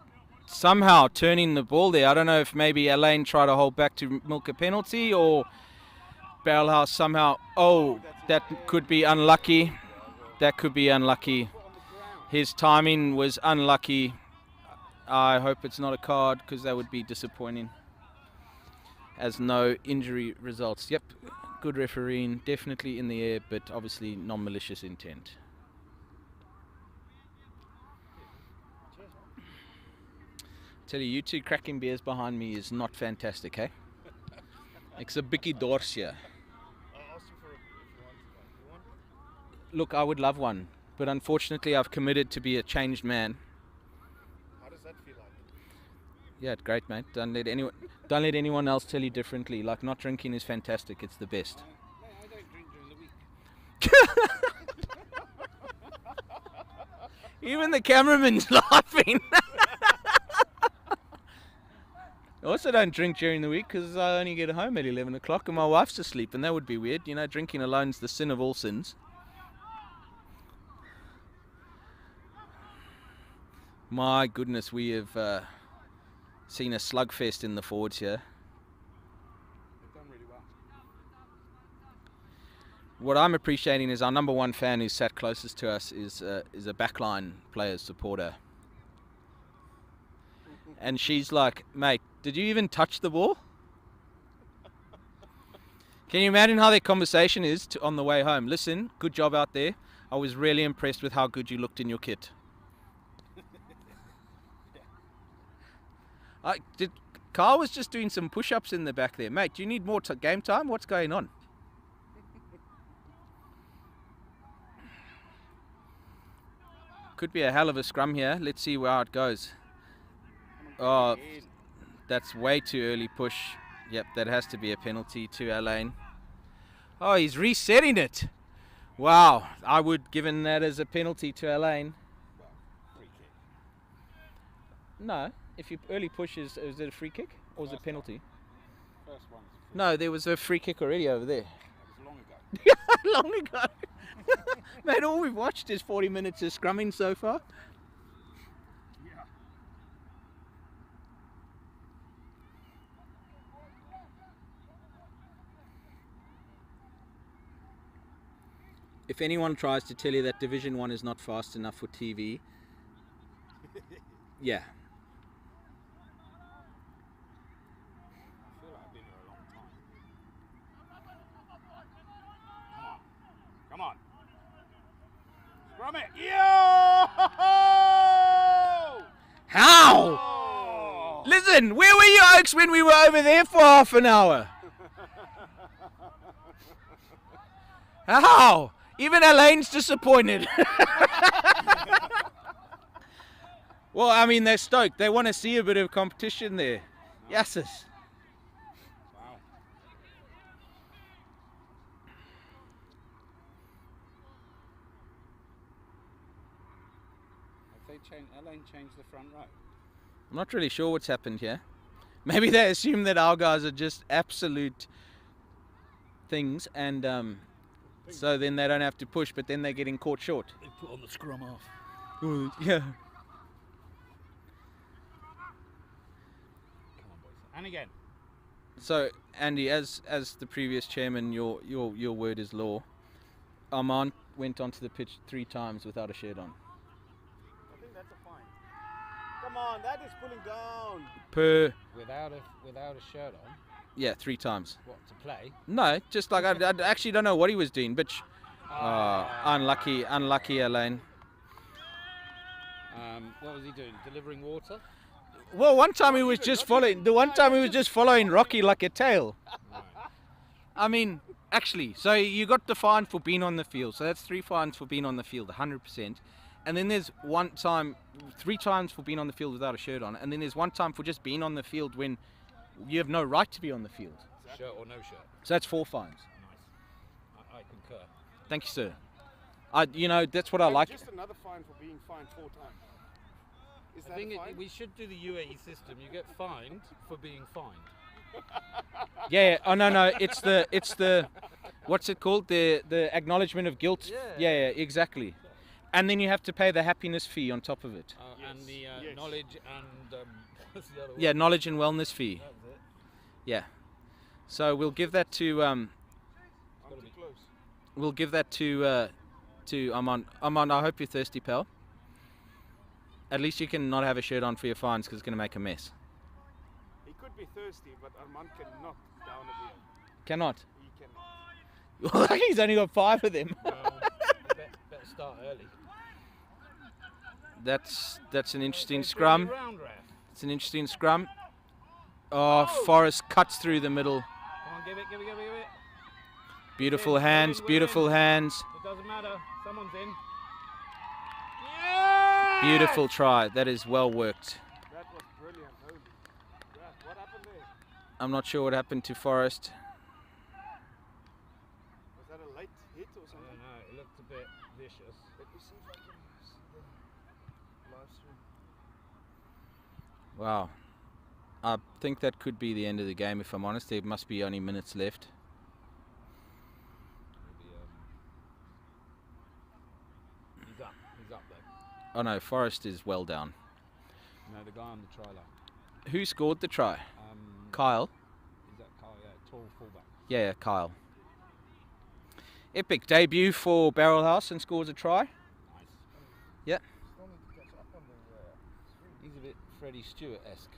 somehow turning the ball there. I don't know if maybe Elaine tried to hold back to milk a penalty, or Barrelhouse somehow... Oh, that could be unlucky. That could be unlucky. His timing was unlucky. I hope it's not a card, because that would be disappointing. As no injury results. Yep, good refereeing. Definitely in the air, but obviously non-malicious intent. Tell you two cracking beers behind me is not fantastic, eh? It's a bicky dors here. I'll ask you for if you want one. You want? Look, I would love one, but unfortunately I've committed to be a changed man. How does that feel like? Yeah, great, mate. Don't let anyone else tell you differently. Like, not drinking is fantastic. It's the best. I don't drink during the week. Even the cameraman's laughing. I also don't drink during the week because I only get home at 11 o'clock and my wife's asleep, and that would be weird. You know, drinking alone's the sin of all sins. My goodness, we have seen a slugfest in the forwards here. They've done really well. What I'm appreciating is our number one fan who's sat closest to us is a backline player's supporter. And she's like, mate, did you even touch the ball? Can you imagine how their conversation is on the way home? Listen, good job out there. I was really impressed with how good you looked in your kit. Carl was just doing some push-ups in the back there. Mate, do you need more game time? What's going on? Could be a hell of a scrum here. Let's see how it goes. Oh, that's way too early push. Yep, that has to be a penalty to Elaine. Oh, he's resetting it. Wow, I would given that as a penalty to Elaine. Well, free kick. No, if you early push, is it a free kick or is it a penalty? First one's a free No, there was a free kick already over there. That was long ago. Long ago. Mate, all we've watched is 40 minutes of scrumming so far. Yeah. If anyone tries to tell you that Division 1 is not fast enough for TV, yeah. I feel like I've been here a long time. Come on. Scrum it. Yo! How? Oh! Listen, where were you, Oaks, when we were over there for half an hour? How? Even Elaine's disappointed. Well, I mean, they're stoked. They want to see a bit of competition there. Yeses. Wow. Have they Elaine changed the front row? I'm not really sure what's happened here. Maybe they assume that our guys are just absolute things, and so then they don't have to push, but then they're getting caught short. They put on the scrum half. Yeah. Come on, boys. And again. So, Andy, as the previous chairman, your word is law. Armand went onto the pitch 3 times without a shirt on. I think that's a fine. Come on, that is pulling down. Per, Without a shirt on. yeah, 3 times. What, to play? No, just like I actually don't know what he was doing, but unlucky, Elaine. What was he doing? Delivering water? Well, one time he was just following. The one time he was just following Rocky like a tail. Right. I mean, actually, so you got the fine for being on the field. So that's 3 fines for being on the field, 100%. And then there's 3 times for being on the field without a shirt on. And then there's 1 time for just being on the field when you have no right to be on the field. Shirt or no shirt? So that's 4 fines. Nice. I concur. Thank you, sir. That's what I And like. Just another fine for being fined 4 times. Is I that think a fine? we should do the UAE system. You get fined for being fined. Yeah. Oh no. It's the what's it called? The acknowledgement of guilt. Yeah. Exactly. And then you have to pay the happiness fee on top of it. And the yes. knowledge and what's the other one? Yeah, knowledge and wellness fee. That was it. Yeah. So we'll give that to I'm too close. we'll give that to Armand. Armand, I hope you're thirsty, pal. At least you can not have a shirt on for your fines because it's going to make a mess. He could be thirsty, but Armand cannot down a beer. Cannot. He cannot. He's only got 5 of them. Better start early. That's an interesting It's scrum. round, ref. It's an interesting scrum. Oh, Forrest cuts through the middle. Come on, give it. Beautiful We're in, hands, we're in. beautiful hands. It doesn't matter. Someone's in. Yeah! Beautiful try. That is well worked. That was brilliant. Holy crap. What happened there? I'm not sure what happened to Forrest. Was that a late hit or I something? don't know. It looked a bit vicious. Let me see if I can see the live stream. Wow. I think that could be the end of the game, if I'm honest. There must be only minutes left. Maybe, He's up there. Oh no, Forrest is well down. No, the guy on the try line. Who scored the try? Kyle? Is that Kyle? Yeah, tall fullback. Yeah, Kyle. Epic debut for Barrelhouse and scores a try. Nice. Yeah. Still need to catch up on the screen. He's a bit Freddie Stewart-esque.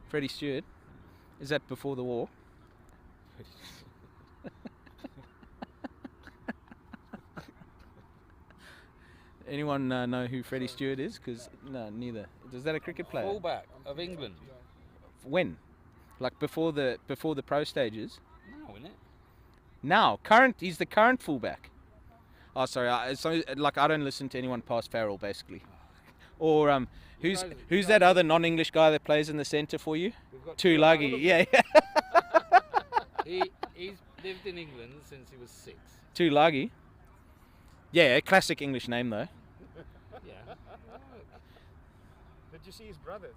Freddie Stewart. Is that before the war? Anyone know who Freddie Stewart is? Because no, neither. Is that a cricket player? Fullback of England. When? Like before the pro stages? No, isn't it? Now, he's the current fullback. Oh, sorry. I don't listen to anyone past Farrell, basically. Or who's that other non-English guy that plays in the centre for you? Tulagi. Yeah. He's lived in England since he was 6. Tulagi. Yeah, classic English name though. Yeah. Did you see his brothers?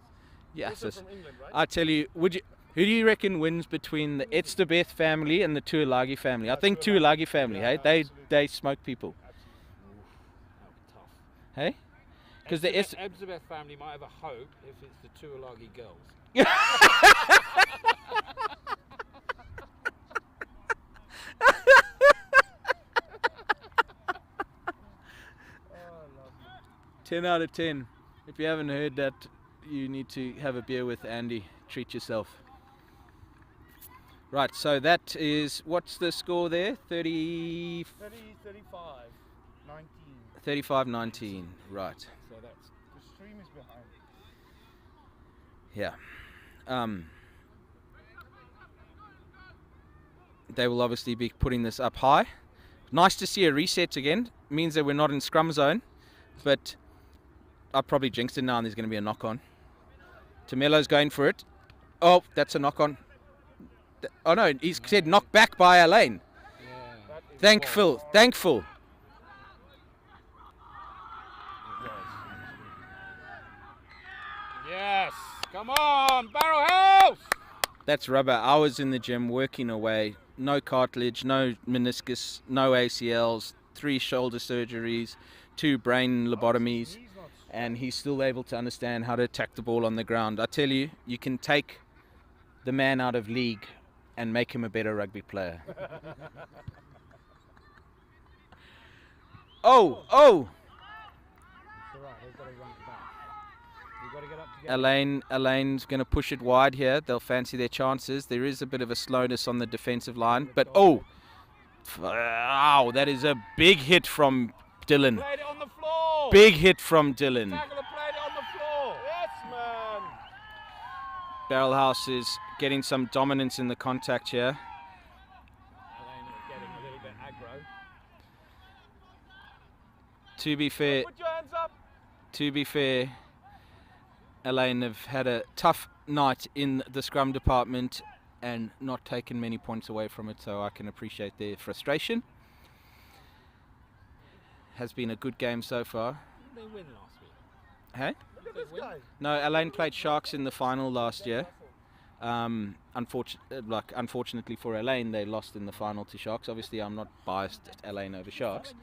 Yeah. Also So from England, right? I tell you, who do you reckon wins between the Etzebeth family and the Tuilagi family? I think Tuilagi family. Yeah, Hey, absolutely. they smoke people. Absolutely. That was tough. Hey, because the Etzebeth family might have a hope if it's the Tuilagi girls. Oh, lovely. 10 out of 10. If you haven't heard that, you need to have a beer with Andy. Treat yourself. Right, so that is, what's the score there? 30, 35, 19. 35-19. Right. So that's The stream is behind. Yeah. They will obviously be putting this up high. Nice to see a reset again. Means that we're not in scrum zone, but I probably jinxed it now and there's going to be a knock on. Tamelo's going for it. Oh, that's a knock on. Oh no, he's said knock back by Elaine. yeah. Thankful. It was. Yes. Come on, Barrelhouse. That's rubber. I was in the gym working away, no cartilage, no meniscus, no ACLs, 3 shoulder surgeries, 2 brain lobotomies, and he's still able to understand how to attack the ball on the ground. I tell you, you can take the man out of league and make him a better rugby player. Oh! It's alright, they've got to run it back. You've got to get up together. Elaine's going to push it wide here. They'll fancy their chances. There is a bit of a slowness on the defensive line, but oh! Wow, that is a big hit from Dylan. Played it on the floor! Big hit from Dylan. Tackler played it on the floor! Yes, man! Barrelhouse is getting some dominance in the contact here. Elaine is getting a little bit aggro. To be fair, Put your hands up! Elaine have had a tough night in the scrum department and not taken many points away from it, so I can appreciate their frustration. Has been a good game so far. Didn't they win last week? Hey? Did they win? No, Elaine played Sharks in the final last year. Unfortunately for Elaine, they lost in the final to Sharks. Obviously, I'm not biased at Elaine over Sharks.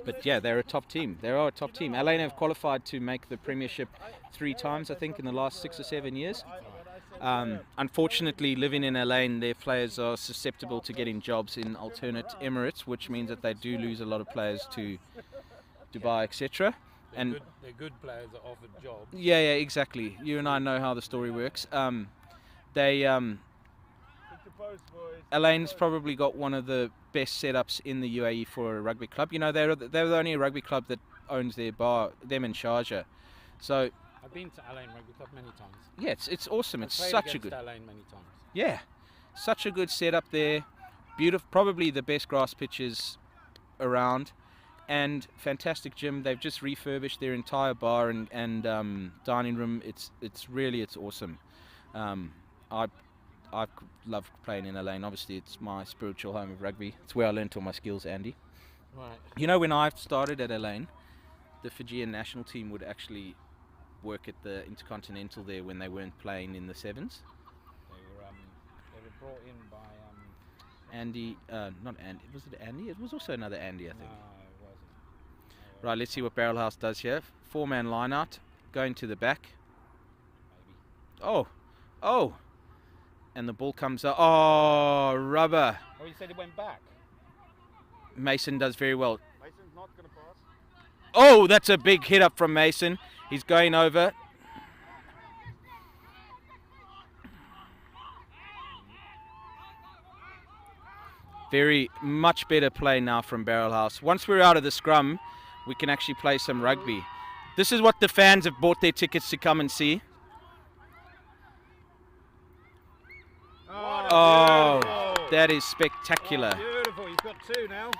But yeah, they're a top team. They are a top team. Elaine have qualified to make the Premiership 3 times, I think, in the last 6 or 7 years. Unfortunately, living in Elaine, their players are susceptible to getting jobs in alternate Emirates, which means that they do lose a lot of players to Dubai, etc. And They're good players that offered jobs. yeah, exactly. You and I know how the story works. Elaine's probably got one of the best setups in the UAE for a rugby club. You know, they're the only rugby club that owns their bar, them in Sharjah. So I've been to Elaine Rugby Club many times. yeah, it's awesome. I've It's played such a against good, Elaine many times. yeah, such a good setup there. Beautiful, probably the best grass pitches around, and fantastic gym. They've just refurbished their entire bar and dining room. It's awesome. I love playing in Elaine. Obviously, it's my spiritual home of rugby. It's where I learnt all my skills, Andy. Right. You know, when I started at Elaine, the Fijian national team would actually work at the Intercontinental there when they weren't playing in the sevens. They were brought in by Andy, not Andy. Was it Andy? It was also another Andy, I think. no, it wasn't. Right, let's see what Barrelhouse does here. 4-man line out, going to the back. Maybe. Oh, and the ball comes up. Oh, rubber. Oh, you said it went back. Mason does very well. Mason's not going to pass. Oh, that's a big hit up from Mason. He's going over. Very much better play now from Barrelhouse. Once we're out of the scrum, we can actually play some rugby. This is what the fans have bought their tickets to come and see. Oh, that is spectacular. Beautiful, he's got 2 now.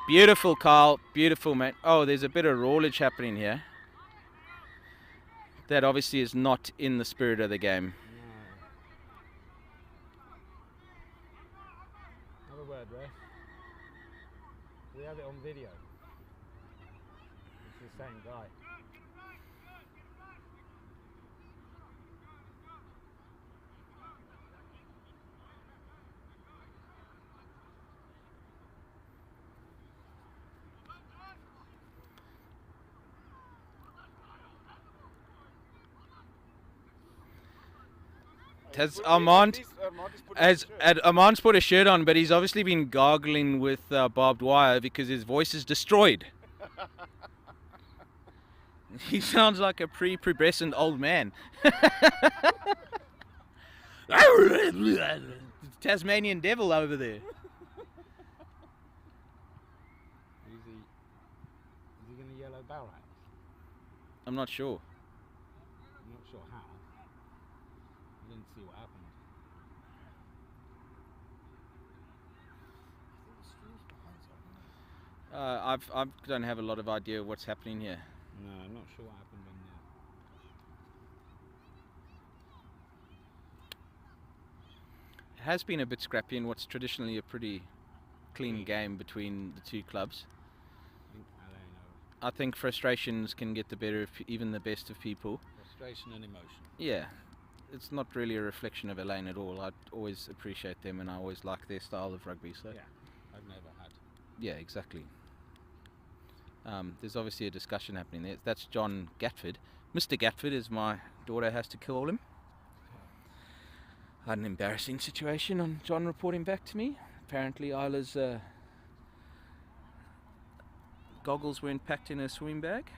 Beautiful, Carl. Beautiful, mate. Oh, there's a bit of rawlage happening here. That obviously is not in the spirit of the game. Have a word, ref. We have it on video. It's the same guy. Has Armand's put a shirt on, but he's obviously been gargling with barbed wire because his voice is destroyed. He sounds like a pre-pubescent old man. Tasmanian devil over there. Is he going to yellow Barrelhouse? I'm not sure. I'm not sure how. I didn't see what happened. I don't have a lot of idea what's happening here. No, I'm not sure what happened when It has been a bit scrappy in what's traditionally a pretty clean game between the two clubs. I think frustrations can get the better of even the best of people. frustration and emotion. Yeah. it's not really a reflection of Elaine at all. I always appreciate them, and I always like their style of rugby. So Yeah, I've never had. yeah, exactly. There's obviously a discussion happening there. That's John Gatford. Mr. Gatford, as my daughter has to call him. I had an embarrassing situation on John reporting back to me. Apparently Isla's goggles weren't packed in her swim bag.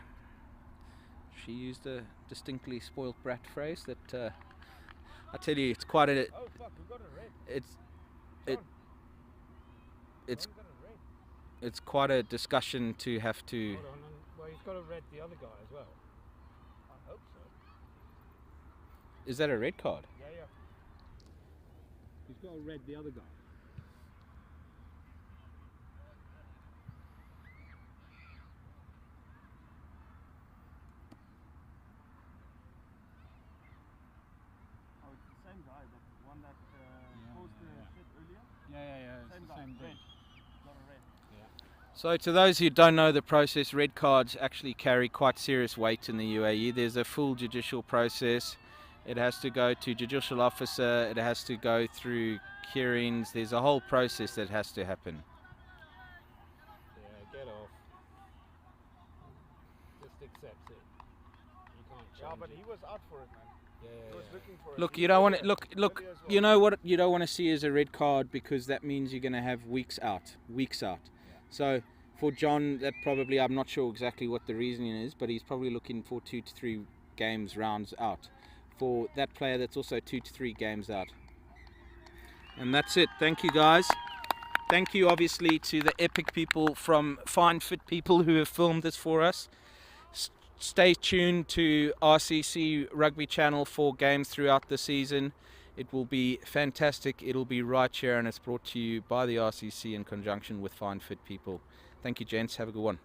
She used a distinctly spoilt brat phrase that I tell you, it's quite a. Oh fuck, we got a red. It's John's got a red. it's quite a discussion to have to. Hold on, well he's got a red the other guy as well. I hope so. Is that a red card? Yeah, yeah. He's got a red the other guy. Oh, it's the same guy, the one that posted shit earlier. Yeah. It's Same the guy, same red. dude. Got a red. So to those who don't know the process, red cards actually carry quite serious weight in the UAE. There's a full judicial process. It has to go to judicial officer, it has to go through hearings. There's a whole process that has to happen. Yeah, get off. Just accept it. You can't change Yeah, but it. he was out for it, man. Yeah, He was looking for it. Look, He you don't was want to there look. earlier as well. You know what you don't want to see is a red card, because that means you're going to have weeks out. So for John, that probably, I'm not sure exactly what the reasoning is, but he's probably looking for 2 to 3 games rounds out. For that player, that's also 2 to 3 games out. And that's it. Thank you, guys. Thank you, obviously, to the epic people from Fine Fit People who have filmed this for us. Stay tuned to RCC Rugby Channel for games throughout the season. It will be fantastic. It'll be right here, and it's brought to you by the RCC in conjunction with Fine Fit People. Thank you, gents. Have a good one.